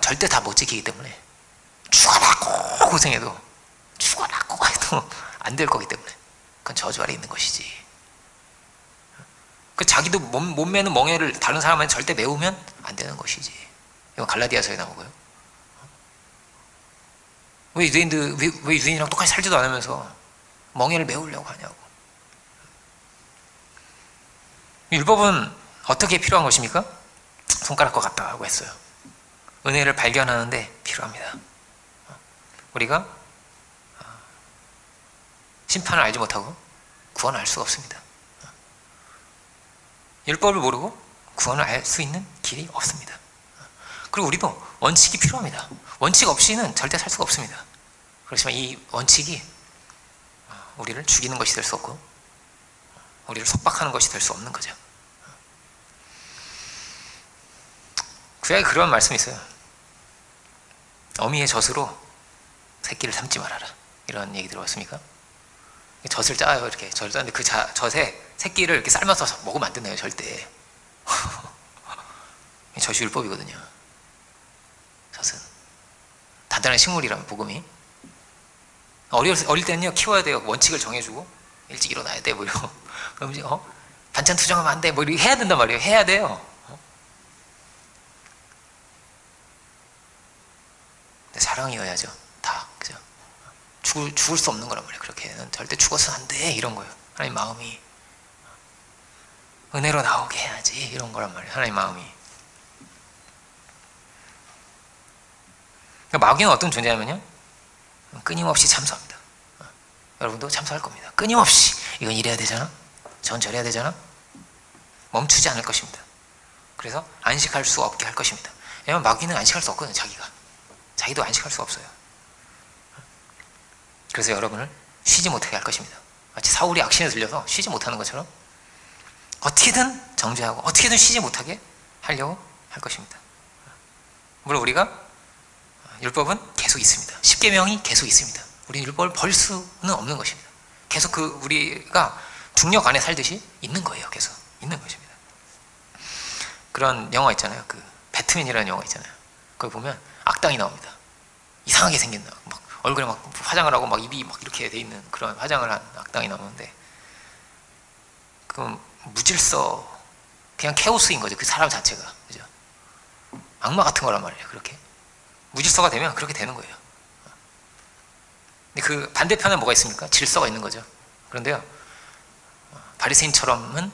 절대 다 못 지키기 때문에 죽어라고 고생해도 죽어라고 해도 안 될 거기 때문에 그건 저주 아래 있는 것이지. 그 자기도 못 매는 멍에를 다른 사람한테 절대 메우면 안 되는 것이지. 이건 갈라디아서에 나오고요. 왜 유대인이랑 똑같이 살지도 않으면서 멍에를 메우려고 하냐고. 율법은 어떻게 필요한 것입니까? 손가락과 같다고 했어요. 은혜를 발견하는데 필요합니다. 우리가 심판을 알지 못하고 구원을 알 수가 없습니다. 율법을 모르고 구원을 알 수 있는 길이 없습니다. 그리고 우리도 원칙이 필요합니다. 원칙 없이는 절대 살 수가 없습니다. 그렇지만 이 원칙이 우리를 죽이는 것이 될 수 없고 우리를 속박하는 것이 될 수 없는 거죠. 구약에 그런 말씀이 있어요. 어미의 젖으로 새끼를 삼지 말아라. 이런 얘기 들어봤습니까? 젖을 짜요. 이렇게 젖을 짜는데 그 젖에 새끼를 이렇게 삶아서 먹으면 안 된다요. 절대. 젖이 율법이거든요. 젖은 단단한 식물이라면 복음이 어릴 때는요 키워야 돼요. 원칙을 정해주고 일찍 일어나야 돼. 뭐 이러고 그럼 이제 반찬 투정하면 안 돼. 뭐 이렇게 해야 된단 말이에요. 해야 돼요. 근데 사랑이어야죠. 다 그죠? 죽을 수 없는 거란 말이에요. 그렇게는 절대 죽어서는 안 돼. 이런 거예요. 하나님 마음이 은혜로 나오게 해야지. 이런 거란 말이에요. 하나님 마음이. 그러니까 마귀는 어떤 존재냐면요 끊임없이 참소합니다. 여러분도 참소할 겁니다. 끊임없이 이건 이래야 되잖아. 전 저래야 되잖아. 멈추지 않을 것입니다. 그래서 안식할 수 없게 할 것입니다. 왜냐하면 마귀는 안식할 수 없거든요. 자기도 안식할 수 없어요. 그래서 여러분을 쉬지 못하게 할 것입니다. 마치 사울이 악신에 들려서 쉬지 못하는 것처럼 어떻게든 정죄하고 어떻게든 쉬지 못하게 하려고 할 것입니다. 물론 우리가 율법은 계속 있습니다. 십계명이 계속 있습니다. 우리는 율법을 벌 수는 없는 것입니다. 계속 우리가 중력 안에 살듯이 있는 거예요. 계속 있는 것입니다. 그런 영화 있잖아요. 그 배트맨이라는 영화 있잖아요. 거기 보면 악당이 나옵니다. 이상하게 생긴 막 얼굴에 막 화장을 하고 막 입이 막 이렇게 돼 있는 그런 화장을 한 악당이 나오는데 그 무질서 그냥 케오스인 거죠. 그 사람 자체가 그죠? 악마 같은 거란 말이에요. 그렇게 무질서가 되면 그렇게 되는 거예요. 근데 그 반대편에 뭐가 있습니까? 질서가 있는 거죠. 그런데요 바리새인처럼은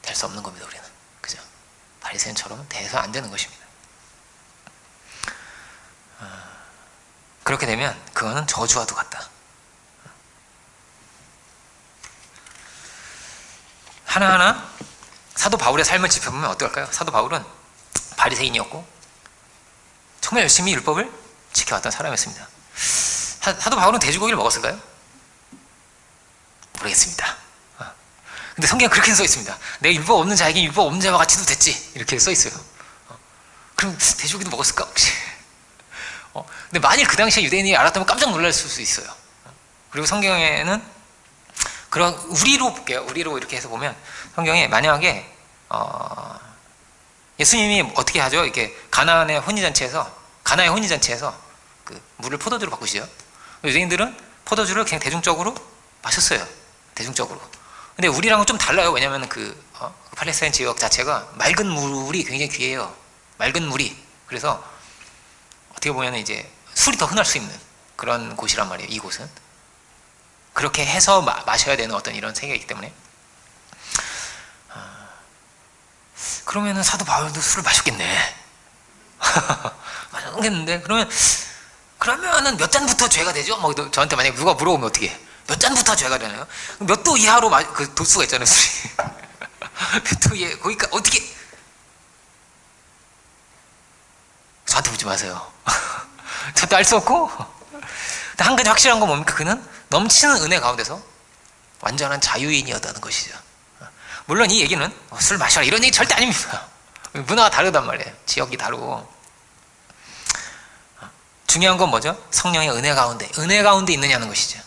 될 수 없는 겁니다. 우리는 그죠? 바리새인처럼은 돼서 안 되는 것입니다. 그렇게 되면 그거는 저주와도 같다. 하나하나 사도 바울의 삶을 짚어보면 어떨까요? 사도 바울은 바리새인이었고 정말 열심히 율법을 지켜왔던 사람이었습니다. 사도 바울은 돼지고기를 먹었을까요? 모르겠습니다. 근데 성경에 그렇게 써 있습니다. 내 율법 없는 자에게 율법 없는 자와 같이도 됐지. 이렇게 써 있어요. 그럼 돼지고기도 먹었을까 혹시? 근데 만일 그 당시에 유대인이 알았다면 깜짝 놀랄 수 있어요. 그리고 성경에는 그런 우리로 볼게요. 우리로 이렇게 해서 보면 성경에 만약에 예수님이 어떻게 하죠? 이렇게 가나의 혼인잔치에서 그 물을 포도주로 바꾸시죠. 유대인들은 포도주를 그냥 대중적으로 마셨어요. 대중적으로. 근데 우리랑은 좀 달라요. 왜냐하면 그 팔레스타인 지역 자체가 맑은 물이 굉장히 귀해요. 맑은 물이. 그래서 어떻게 보면 이제 술이 더 흔할 수 있는 그런 곳이란 말이에요. 이곳은 그렇게 해서 마셔야 되는 어떤 이런 세계이기 때문에 그러면은 사도 바울도 술을 마셨겠네. 마셨겠는데 그러면은 몇 잔부터 죄가 되죠? 뭐 저한테 만약에 누가 물어보면 어떻게 몇 잔부터 죄가 되나요? 몇 도 이하로 그 도수가 있잖아요. 술이 몇 도 이하 거기까 어떻게 저한테 아무한테 묻지 마세요. 저도 알 수 없고. 근데 한 가지 확실한 건 뭡니까? 그는 넘치는 은혜 가운데서 완전한 자유인이었다는 것이죠. 물론 이 얘기는 술 마셔라 이런 얘기 절대 아닙니다. 문화가 다르단 말이에요. 지역이 다르고. 중요한 건 뭐죠? 성령의 은혜 가운데 있느냐는 것이죠.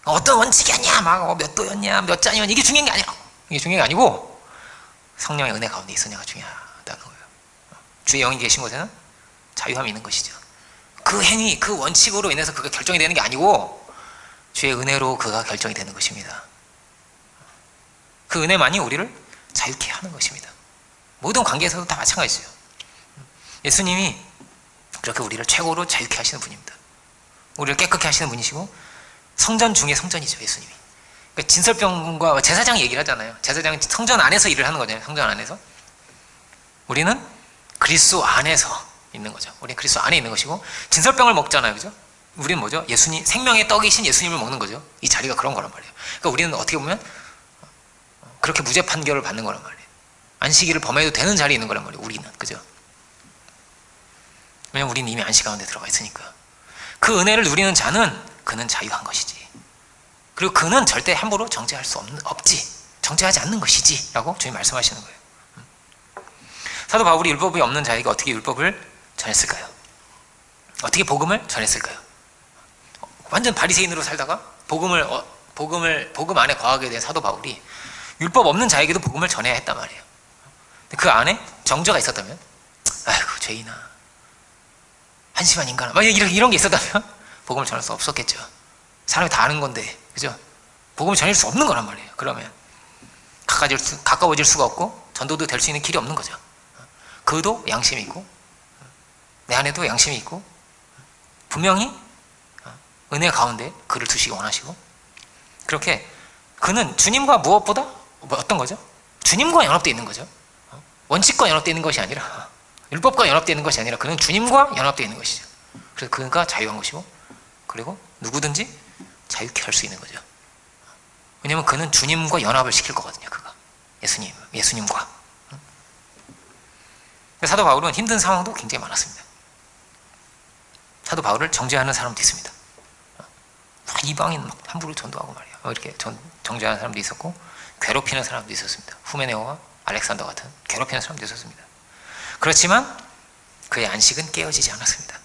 어떤 원칙이었냐, 막 몇 도였냐, 몇 잔이었냐, 이게 중요한 게 아니라, 이게 중요한 게 아니고 성령의 은혜 가운데 있었냐가 중요하다는 거예요. 주의 영이 계신 곳에는 자유함이 있는 것이죠. 그 행위, 그 원칙으로 인해서 그가 결정이 되는 게 아니고 주의 은혜로 그가 결정이 되는 것입니다. 그 은혜만이 우리를 자유케 하는 것입니다. 모든 관계에서도 다 마찬가지죠. 예수님이 그렇게 우리를 최고로 자유케 하시는 분입니다. 우리를 깨끗게 하시는 분이시고 성전 중에 성전이죠, 예수님이. 그러니까 진설병과 제사장 얘기를 하잖아요. 제사장은 성전 안에서 일을 하는 거잖아요. 성전 안에서. 우리는 그리스도 안에서 있는 거죠. 우리는 그리스도 안에 있는 것이고, 진설병을 먹잖아요, 그죠? 우리는 뭐죠? 예수님, 생명의 떡이신 예수님을 먹는 거죠. 이 자리가 그런 거란 말이에요. 그러니까 우리는 어떻게 보면 그렇게 무죄 판결을 받는 거란 말이에요. 안식일을 범해도 되는 자리에 있는 거란 말이에요, 우리는. 그죠? 왜냐면 우리는 이미 안식 가운데 들어가 있으니까. 그 은혜를 누리는 자는 그는 자유한 것이지. 그리고 그는 절대 함부로 정죄할 수 없지. 정죄하지 않는 것이지. 라고 주님 말씀하시는 거예요. 사도 바울이 율법이 없는 자에게 어떻게 율법을 전했을까요? 어떻게 복음을 전했을까요? 완전 바리새인으로 살다가 복음 안에 거하게 된 사도 바울이 율법 없는 자에게도 복음을 전해야 했단 말이에요. 그 안에 정죄가 있었다면, 아이고 죄인아, 한심한 인간아, 만약 이런 게 있었다면 복음을 전할 수 없었겠죠. 사람이 다 아는 건데, 그죠? 복음을 전할 수 없는 거란 말이에요. 그러면 가까워질 수가 없고 전도도 될 수 있는 길이 없는 거죠. 그도 양심이 있고 내 안에도 양심이 있고 분명히 은혜 가운데 그를 두시기 원하시고, 그렇게 그는 주님과 무엇보다 어떤 거죠? 주님과 연합되어 있는 거죠. 원칙과 연합되어 있는 것이 아니라, 율법과 연합되어 있는 것이 아니라 그는 주님과 연합되어 있는 것이죠. 그래서 그가 자유한 것이고, 그리고 누구든지 자유케 할 수 있는 거죠. 왜냐하면 그는 주님과 연합을 시킬 거거든요. 그가 예수님과. 사도 바울은 힘든 상황도 굉장히 많았습니다. 사도 바울을 정죄하는 사람도 있습니다. 이방인 막 함부로 전도하고 말이야. 이렇게 정죄하는 사람도 있었고, 괴롭히는 사람도 있었습니다. 후메네오와 알렉산더 같은 괴롭히는 사람도 있었습니다. 그렇지만 그의 안식은 깨어지지 않았습니다.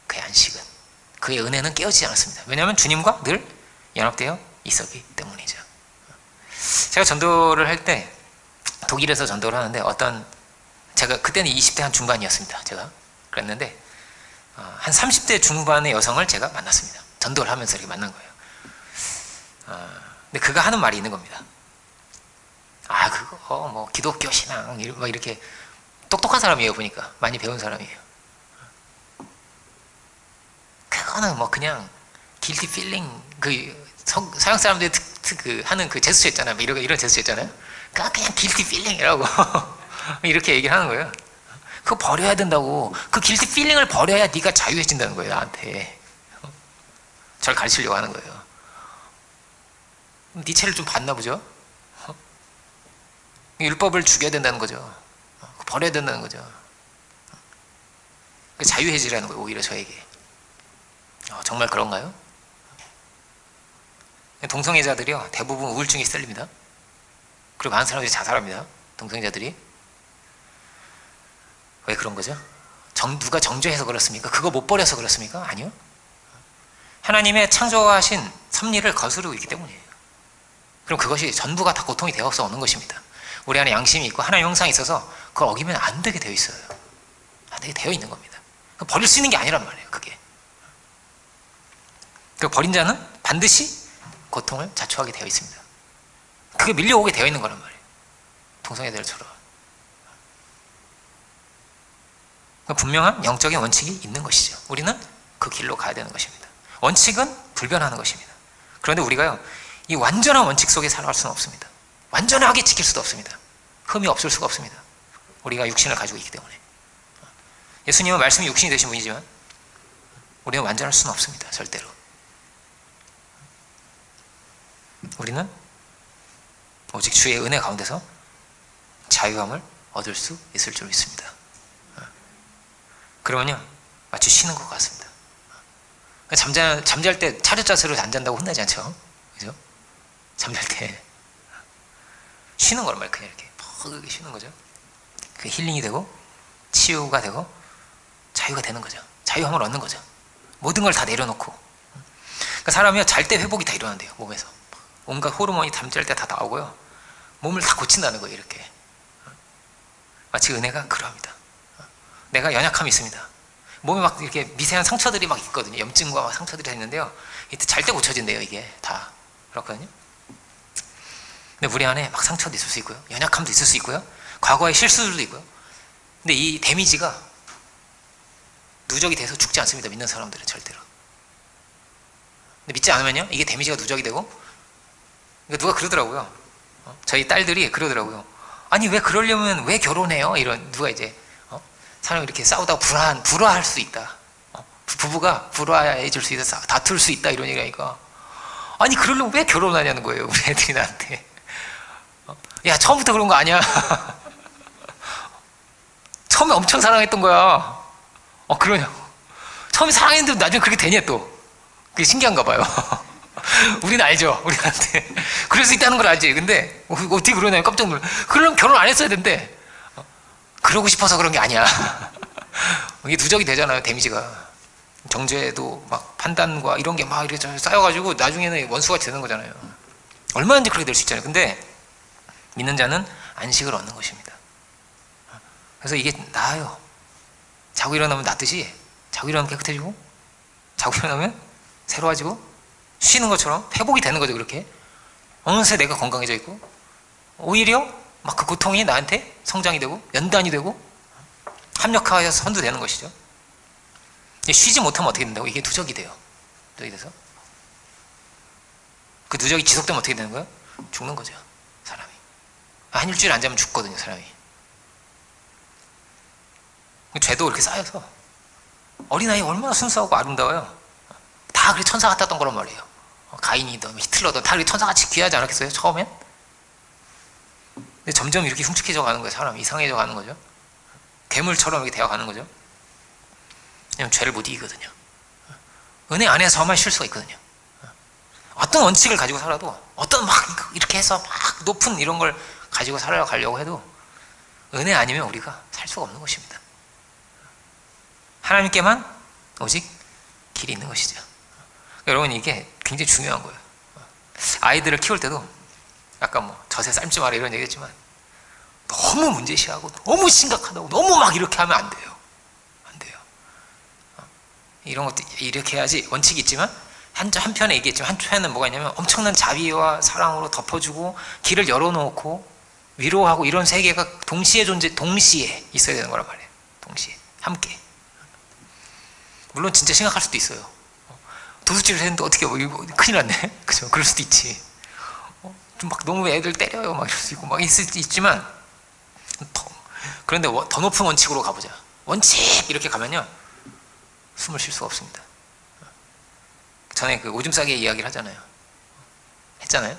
그의 안식은, 그의 은혜는 깨어지지 않았습니다. 왜냐하면 주님과 늘 연합되어 있었기 때문이죠. 제가 전도를 할 때 독일에서 전도를 하는데, 제가 그때는 20대 한 중반이었습니다. 제가 그랬는데 한 30대 중반의 여성을 제가 만났습니다. 전도를 하면서 이렇게 만난 거예요. 근데 그가 하는 말이 있는 겁니다. 그거 뭐 기독교 신앙 뭐 이렇게 똑똑한 사람이에요. 보니까 많이 배운 사람이에요. 그거는 뭐 그냥 guilty feeling, 그 서양 사람들이 하는 그 제스처 있잖아요. 뭐 이런 제스처 있잖아요. 그냥 guilty feeling이라고 이렇게 얘기를 하는 거예요. 그거 버려야 된다고. 그 guilty feeling을 버려야 네가 자유해진다는 거예요. 나한테. 저를 가르치려고 하는 거예요. 니체를 좀 봤나 보죠? 율법을 죽여야 된다는 거죠. 버려야 된다는 거죠. 자유해지라는 거예요. 오히려 저에게. 정말 그런가요? 동성애자들이요, 대부분 우울증이 시달립니다. 그리고 많은 사람들이 자살합니다. 동성애자들이. 왜 그런 거죠? 누가 정죄해서 그렇습니까? 그거 못 버려서 그렇습니까? 아니요. 하나님의 창조하신 섭리를 거스르고 있기 때문이에요. 그럼 그것이 전부가 다 고통이 되어서 오는 것입니다. 우리 안에 양심이 있고 하나님의 형상이 있어서 그걸 어기면 안 되게 되어 있어요. 안 되게 되어 있는 겁니다. 버릴 수 있는 게 아니란 말이에요. 그게. 그 버린 자는 반드시 고통을 자초하게 되어 있습니다. 그게 밀려오게 되어 있는 거란 말이에요. 동성애들처럼. 분명한 영적인 원칙이 있는 것이죠. 우리는 그 길로 가야 되는 것입니다. 원칙은 불변하는 것입니다. 그런데 우리가요, 이 완전한 원칙 속에 살아갈 수는 없습니다. 완전하게 지킬 수도 없습니다. 흠이 없을 수가 없습니다. 우리가 육신을 가지고 있기 때문에. 예수님은 말씀이 육신이 되신 분이지만 우리는 완전할 수는 없습니다. 절대로. 우리는 오직 주의 은혜 가운데서 자유함을 얻을 수 있을 줄 믿습니다. 그러면요 마치 쉬는 것 같습니다. 잠잘 때 차렷 자세로 안 잔다고 혼나지 않죠? 그죠? 잠잘 때 쉬는 거란 말이에요. 그냥 이렇게 퍽 쉬는 거죠. 그 힐링이 되고 치유가 되고 자유가 되는 거죠. 자유함을 얻는 거죠. 모든 걸 다 내려놓고. 그러니까 사람이 잘 때 회복이 다 일어난대요. 몸에서 온갖 호르몬이 잠잘 때 다 나오고요, 몸을 다 고친다는 거예요. 이렇게 마치 은혜가 그러합니다. 내가 연약함이 있습니다. 몸에 막 이렇게 미세한 상처들이 막 있거든요. 염증과 막 상처들이 있는데요, 이때 잘 때 고쳐진대요. 이게 다 그렇거든요. 근데 우리 안에 막 상처도 있을 수 있고요, 연약함도 있을 수 있고요, 과거의 실수들도 있고요. 근데 이 데미지가 누적이 돼서 죽지 않습니다. 믿는 사람들은 절대로. 근데 믿지 않으면요, 이게 데미지가 누적이 되고, 그러니까 누가 그러더라고요. 저희 딸들이 그러더라고요. 아니 왜 그러려면 왜 결혼해요? 이런, 누가 이제 사람이 이렇게 싸우다가 불화할 수 있다. 부부가 불화해질 수 있다, 다툴 수 있다, 이런 얘기하니까, 아니 그러려면 왜 결혼하냐는 거예요. 우리 애들이 나한테. 야 처음부터 그런 거 아니야. 처음에 엄청 사랑했던 거야. 그러냐고. 처음에 사랑했는데 나중에 그렇게 되냐 또. 그게 신기한가 봐요. 우리는 알죠. 우리한테 그럴 수 있다는 걸 알지. 근데 어떻게 그러냐고 깜짝 놀라. 그러면 결혼 안 했어야 된대. 그러고 싶어서 그런 게 아니야. 이게 누적이 되잖아요. 데미지가. 정죄도 막 판단과 이런 게 막 이렇게 쌓여가지고 나중에는 원수가 되는 거잖아요. 얼마든지 그렇게 될 수 있잖아요. 근데 믿는 자는 안식을 얻는 것입니다. 그래서 이게 나아요. 자고 일어나면 낫듯이, 자고 일어나면 깨끗해지고, 자고 일어나면 새로워지고, 쉬는 것처럼 회복이 되는 거죠. 그렇게 어느새 내가 건강해져 있고, 오히려 막 그 고통이 나한테 성장이 되고 연단이 되고 합력하여서 선도되는 것이죠. 쉬지 못하면 어떻게 된다고? 이게 누적이 돼요. 누적이 돼서 그 누적이 지속되면 어떻게 되는 거예요? 죽는 거죠. 사람이 한 일주일 안 자면 죽거든요. 사람이. 죄도 이렇게 쌓여서, 어린아이 얼마나 순수하고 아름다워요. 다 그렇게 천사 같았던 거란 말이에요. 가인이든 히틀러든 다 그렇게 천사같이 귀하지 않았겠어요? 처음엔? 근데 점점 이렇게 흉측해져 가는 거예요. 사람이 이상해져 가는 거죠. 괴물처럼 이렇게 되어 가는 거죠. 왜냐면 죄를 못 이기거든요. 은혜 안에서만 쉴 수가 있거든요. 어떤 원칙을 가지고 살아도, 어떤 막 이렇게 해서 막 높은 이런 걸 가지고 살아가려고 해도 은혜 아니면 우리가 살 수가 없는 것입니다. 하나님께만 오직 길이 있는 것이죠. 여러분, 이게 굉장히 중요한 거예요. 아이들을 키울 때도 아까 뭐 젖에 삶지 마라 이런 얘기했지만, 너무 문제시하고 너무 심각하다고 너무 막 이렇게 하면 안 돼요. 안 돼요. 이런 것도 이렇게 해야지 원칙이 있지만, 한편에 얘기했지만 한편은 뭐가 있냐면 엄청난 자비와 사랑으로 덮어주고 길을 열어놓고 위로하고, 이런 세계가 동시에 동시에 있어야 되는 거란 말이에요. 동시에 함께. 물론 진짜 심각할 수도 있어요. 도둑질을 했는데 어떻게 이거 큰일 났네. 그죠? 그럴 수도 있지. 좀 막 너무 애들 때려요 막 이럴 수 있고 막 있을 수도 있지만, 그런데 더 높은 원칙으로 가보자. 원칙 이렇게 가면요 숨을 쉴 수가 없습니다. 전에 그 오줌 싸개 이야기를 했잖아요.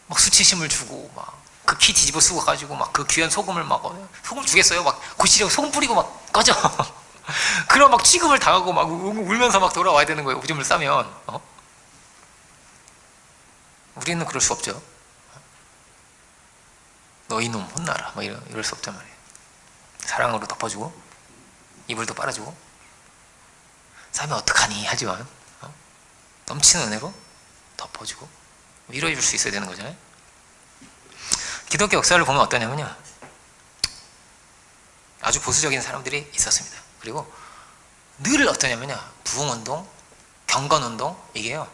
막 수치심을 주고 막 그 키 뒤집어 쓰고 가지고 막 그 귀한 소금을 막, 소금 주겠어요? 막 고치려고 소금 뿌리고 막 꺼져. 그럼 막 취급을 당하고 막 울면서 막 돌아와야 되는 거예요. 오줌을 싸면. 우리는 그럴 수 없죠. 너 이놈 혼나라 막 이럴 수 없단 말이에요. 사랑으로 덮어주고 이불도 빨아주고, 싸면 어떡하니 하지만 넘치는 은혜로 덮어주고 위로해 줄 수 있어야 되는 거잖아요. 기독교 역사를 보면 어떠냐면요, 아주 보수적인 사람들이 있었습니다. 그리고 늘 어떠냐면요, 부흥운동, 경건운동, 이게요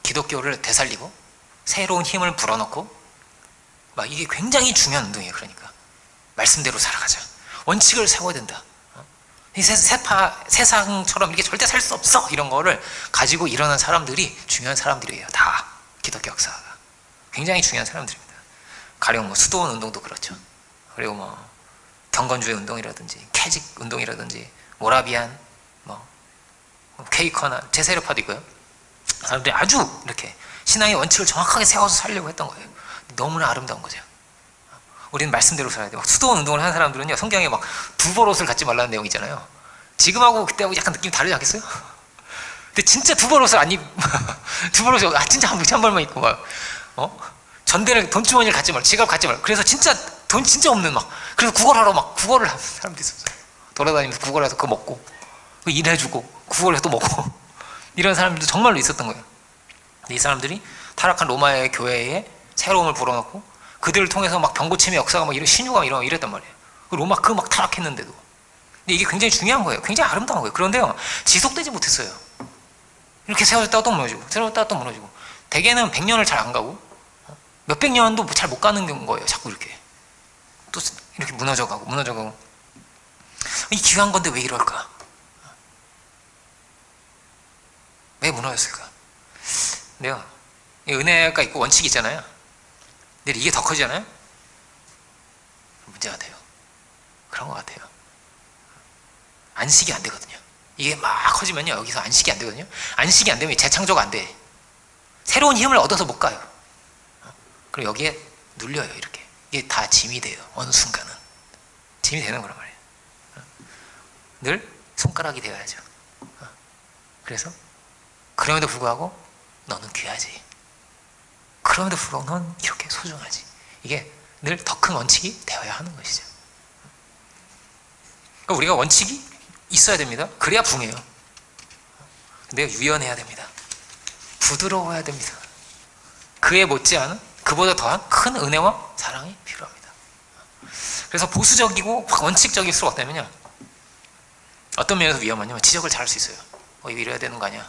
기독교를 되살리고 새로운 힘을 불어넣고 막, 이게 굉장히 중요한 운동이에요. 그러니까 말씀대로 살아가자, 원칙을 세워야 된다, 이 세상처럼 이렇게 절대 살 수 없어, 이런 거를 가지고 일어난 사람들이 중요한 사람들이에요. 다 기독교 역사가 굉장히 중요한 사람들입니다. 가령 뭐 수도원 운동도 그렇죠. 그리고 뭐 경건주의 운동이라든지 캐직 운동이라든지 모라비안, 뭐 케이커나 제세력파도 있고요. 사람들이 아주 이렇게 신앙의 원칙을 정확하게 세워서 살려고 했던 거예요. 너무나 아름다운 거죠. 우리는 말씀대로 살아야 돼요. 수도원 운동을 하는 사람들은요, 성경에 막 두벌옷을 갖지 말라는 내용이 있잖아요. 지금하고 그때하고 약간 느낌이 다르지 않겠어요? 근데 진짜 두벌옷을 안 입, 두벌옷을 진짜 한 벌만 입고 막, 전대를 돈주머니를 갖지 말고 지갑 갖지 말고 그래서 진짜 돈 진짜 없는 막 그래서 구걸하러 막 구걸을 하는 사람도 있었어요. 돌아다니면서 구걸해서 그거 먹고 그 일해주고 구걸해서 또 먹고 이런 사람들도 정말로 있었던 거예요. 근데 이 사람들이 타락한 로마의 교회에 새로움을 불어넣고 그들을 통해서 막 병고침의 역사가 막 이런 신유가 이랬단 말이에요. 로마 그 막 타락했는데도. 근데 이게 굉장히 중요한 거예요. 굉장히 아름다운 거예요. 그런데요 지속되지 못했어요. 이렇게 세워졌다가 또 무너지고 세워졌다가 또 무너지고 대개는 100년을 잘 안 가고 몇백 년도 잘 못 가는 거예요. 자꾸 이렇게 또 이렇게 무너져가고 이 귀한 건데 왜 이럴까? 왜 무너졌을까? 근데요 은혜가 있고 원칙이 있잖아요. 근데 이게 더 커지잖아요. 문제가 돼요. 그런 것 같아요. 안식이 안 되거든요. 이게 막 커지면요 여기서 안식이 안 되거든요. 안식이 안 되면 재창조가 안 돼. 새로운 힘을 얻어서 못 가요. 그리고 여기에 눌려요. 이렇게 이게 다 짐이 돼요. 어느 순간은 짐이 되는 거란 말이에요. 늘 손가락이 되어야죠. 그래서 그럼에도 불구하고 너는 귀하지. 그럼에도 불구하고 넌 이렇게 소중하지. 이게 늘 더 큰 원칙이 되어야 하는 것이죠. 그러니까 우리가 원칙이 있어야 됩니다. 그래야 붕해요. 근데 유연해야 됩니다. 부드러워야 됩니다. 그에 못지않은 그보다 더한 큰 은혜와 사랑이 필요합니다. 그래서 보수적이고 원칙적일수록 어떠냐면요 어떤 면에서 위험하냐면 지적을 잘할 수 있어요. 이거 이래야 되는 거 아니야?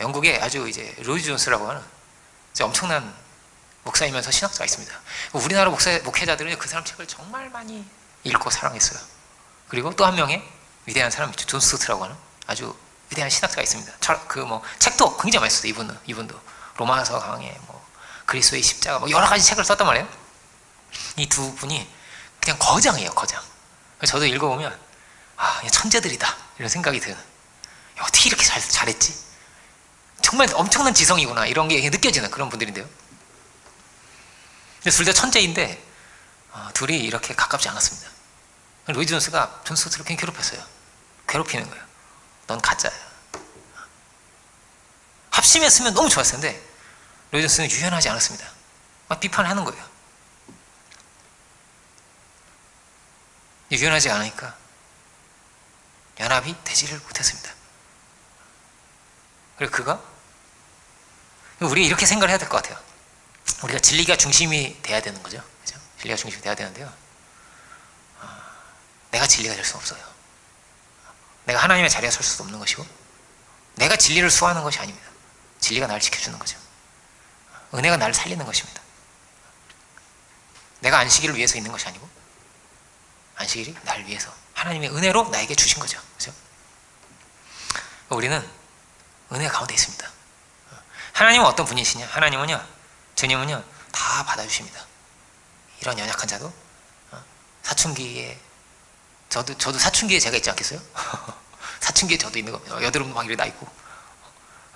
영국에 아주 이제 로이 존스라고 하는 엄청난 목사이면서 신학자가 있습니다. 우리나라 목회자들은 그 사람 책을 정말 많이 읽고 사랑했어요. 그리고 또 한 명의 위대한 사람이 있죠. 존 스토트라고 하는 아주 위대한 신학자가 있습니다. 책도 굉장히 많이 썼어요. 이분도 로마서 강해, 그리스도의 십자가, 여러 가지 책을 썼단 말이에요. 이 두 분이 그냥 거장이에요, 거장. 저도 읽어보면 천재들이다 이런 생각이 드는. 어떻게 이렇게 잘했지? 정말 엄청난 지성이구나 이런 게 느껴지는 그런 분들인데요. 둘 다 천재인데 둘이 이렇게 가깝지 않았습니다. 로이 존스가 존 스토트를 굉장히 괴롭혔어요. 괴롭히는 거예요. 넌 가짜야. 합심했으면 너무 좋았을 텐데 로이 존스는 유연하지 않았습니다. 막 비판하는 거예요. 유연하지 않으니까 연합이 되지를 못했습니다. 그리고 우리 이렇게 생각을 해야 될 것 같아요. 우리가 진리가 중심이 돼야 되는 거죠. 그죠? 진리가 중심이 돼야 되는데요. 내가 진리가 될 수 없어요. 내가 하나님의 자리에 설 수도 없는 것이고 내가 진리를 수호하는 것이 아닙니다. 진리가 나를 지켜주는 거죠. 은혜가 나를 살리는 것입니다. 내가 안식일을 위해서 있는 것이 아니고 안식일이 나를 위해서 하나님의 은혜로 나에게 주신 거죠. 그죠? 우리는 은혜 가운데 있습니다. 하나님은 어떤 분이시냐? 하나님은요, 주님은요, 다 받아주십니다. 이런 연약한 자도 사춘기에 저도 사춘기에 제가 있지 않겠어요? 사춘기에 저도 있는 겁니다. 여드름 막 이렇게 나 있고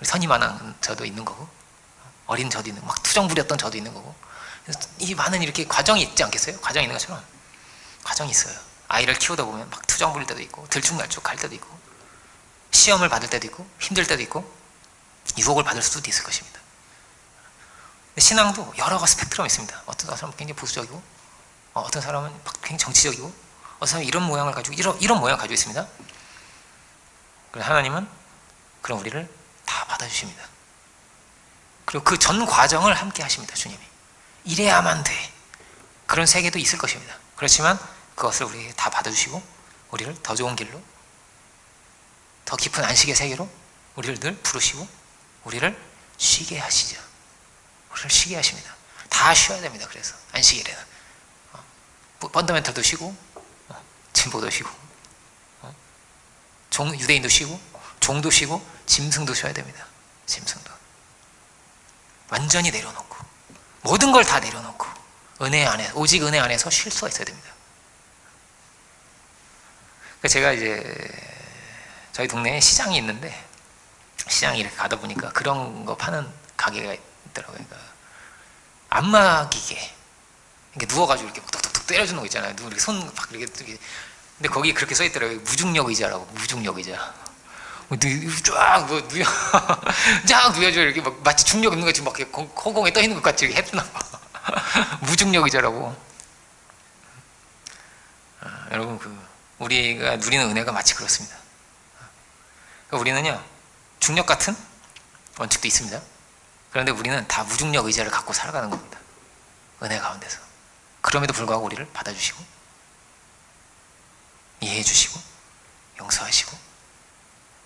선이만한 저도 있는 거고 어린 저도 있는 막 투정 부렸던 저도 있는 거고 이 많은 이렇게 과정이 있지 않겠어요? 과정이 있는 것처럼 과정이 있어요. 아이를 키우다 보면 막 투정 부릴 때도 있고 들쭉날쭉 갈 때도 있고 시험을 받을 때도 있고 힘들 때도 있고 유혹을 받을 수도 있을 것입니다. 근데 신앙도 여러 가지 스펙트럼이 있습니다. 어떤 사람은 굉장히 보수적이고 어떤 사람은 굉장히 정치적이고 어떤 사람은 이런 모양을 가지고 이런 모양을 가지고 있습니다. 그래서 하나님은 그럼 우리를 다 받아주십니다. 그리고 그 전 과정을 함께 하십니다. 주님이 이래야만 돼 그런 세계도 있을 것입니다. 그렇지만 그것을 우리에게 다 받아주시고 우리를 더 좋은 길로 더 깊은 안식의 세계로 우리를 늘 부르시고 우리를 쉬게 하시죠. 우리를 쉬게 하십니다. 다 쉬어야 됩니다. 그래서 안식일에는 펀더멘털도 쉬고 진보도 쉬고 유대인도 쉬고 종도 쉬고 짐승도 쉬어야 됩니다. 짐승도 완전히 내려놓고 모든 걸 다 내려놓고 은혜 안에 오직 은혜 안에서 쉴 수가 있어야 됩니다. 제가 이제 저희 동네에 시장이 있는데 시장에 이렇게 가다 보니까 그런 거 파는 가게가 있더라고요. 그러니까 안마기계 이렇게 누워가지고 이렇게 톡톡톡 때려주는 거 있잖아요. 이렇게 손 막 이렇게 근데 거기 그렇게 써 있더라고요. 무중력 의자라고. 무중력 의자. 쫙 누여 쫙 누워져 이렇게 막 마치 중력 있는 거 지금 막 이렇게 허공에 떠 있는 것 같이 이렇게 했나 봐. 무중력 의자라고. 여러분 우리가 누리는 은혜가 마치 그렇습니다. 그러니까 우리는요 중력 같은 원칙도 있습니다. 그런데 우리는 다 무중력 의자를 갖고 살아가는 겁니다. 은혜 가운데서. 그럼에도 불구하고 우리를 받아주시고 이해해 주시고 용서하시고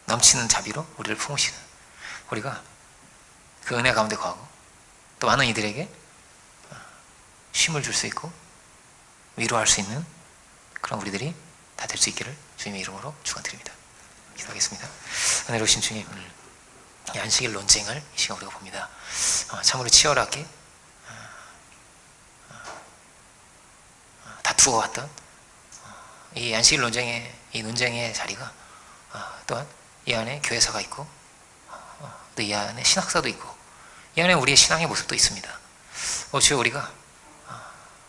넘치는 자비로 우리를 품으시는, 우리가 그 은혜 가운데 거하고 또 많은 이들에게 쉼을 줄 수 있고 위로할 수 있는 그런 우리들이 다 될 수 있기를 주님의 이름으로 축원드립니다. 기도하겠습니다. 은혜로우신 주님, 이 안식일 논쟁을 이 시간 우리가 봅니다. 참으로 치열하게 다투어 왔던 이 안식일 논쟁의 이 논쟁의 자리가 또한 이 안에 교회사가 있고 또 이 안에 신학사도 있고 이 안에 우리의 신앙의 모습도 있습니다. 주여, 우리가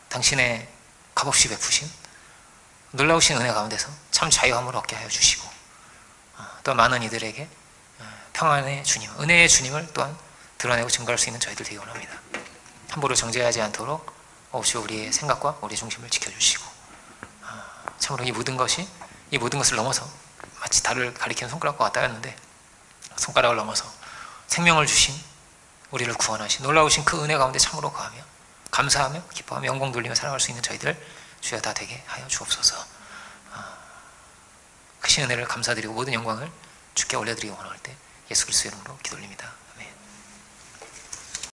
당신의 값없이 베푸신 놀라우신 은혜 가운데서 참 자유함을 얻게 하여 주시고 또 많은 이들에게 평안의 주님, 은혜의 주님을 또한 드러내고 증거할 수 있는 저희들 되기 원합니다. 함부로 정죄하지 않도록 주여 우리의 생각과 우리의 중심을 지켜주시고 참으로 이 모든 것을 넘어서 마치 달을 가리키는 손가락과 같다였는데 손가락을 넘어서 생명을 주신 우리를 구원하신 놀라우신 그 은혜 가운데 참으로 거하며 감사하며 기뻐하며 영광 돌리며 살아갈 수 있는 저희들 주여 다 되게 하여 주옵소서. 크신 은혜를 감사드리고 모든 영광을 주께 올려드리기 원할 때 예수 그리스도의 이름으로 기도드립니다. 아멘.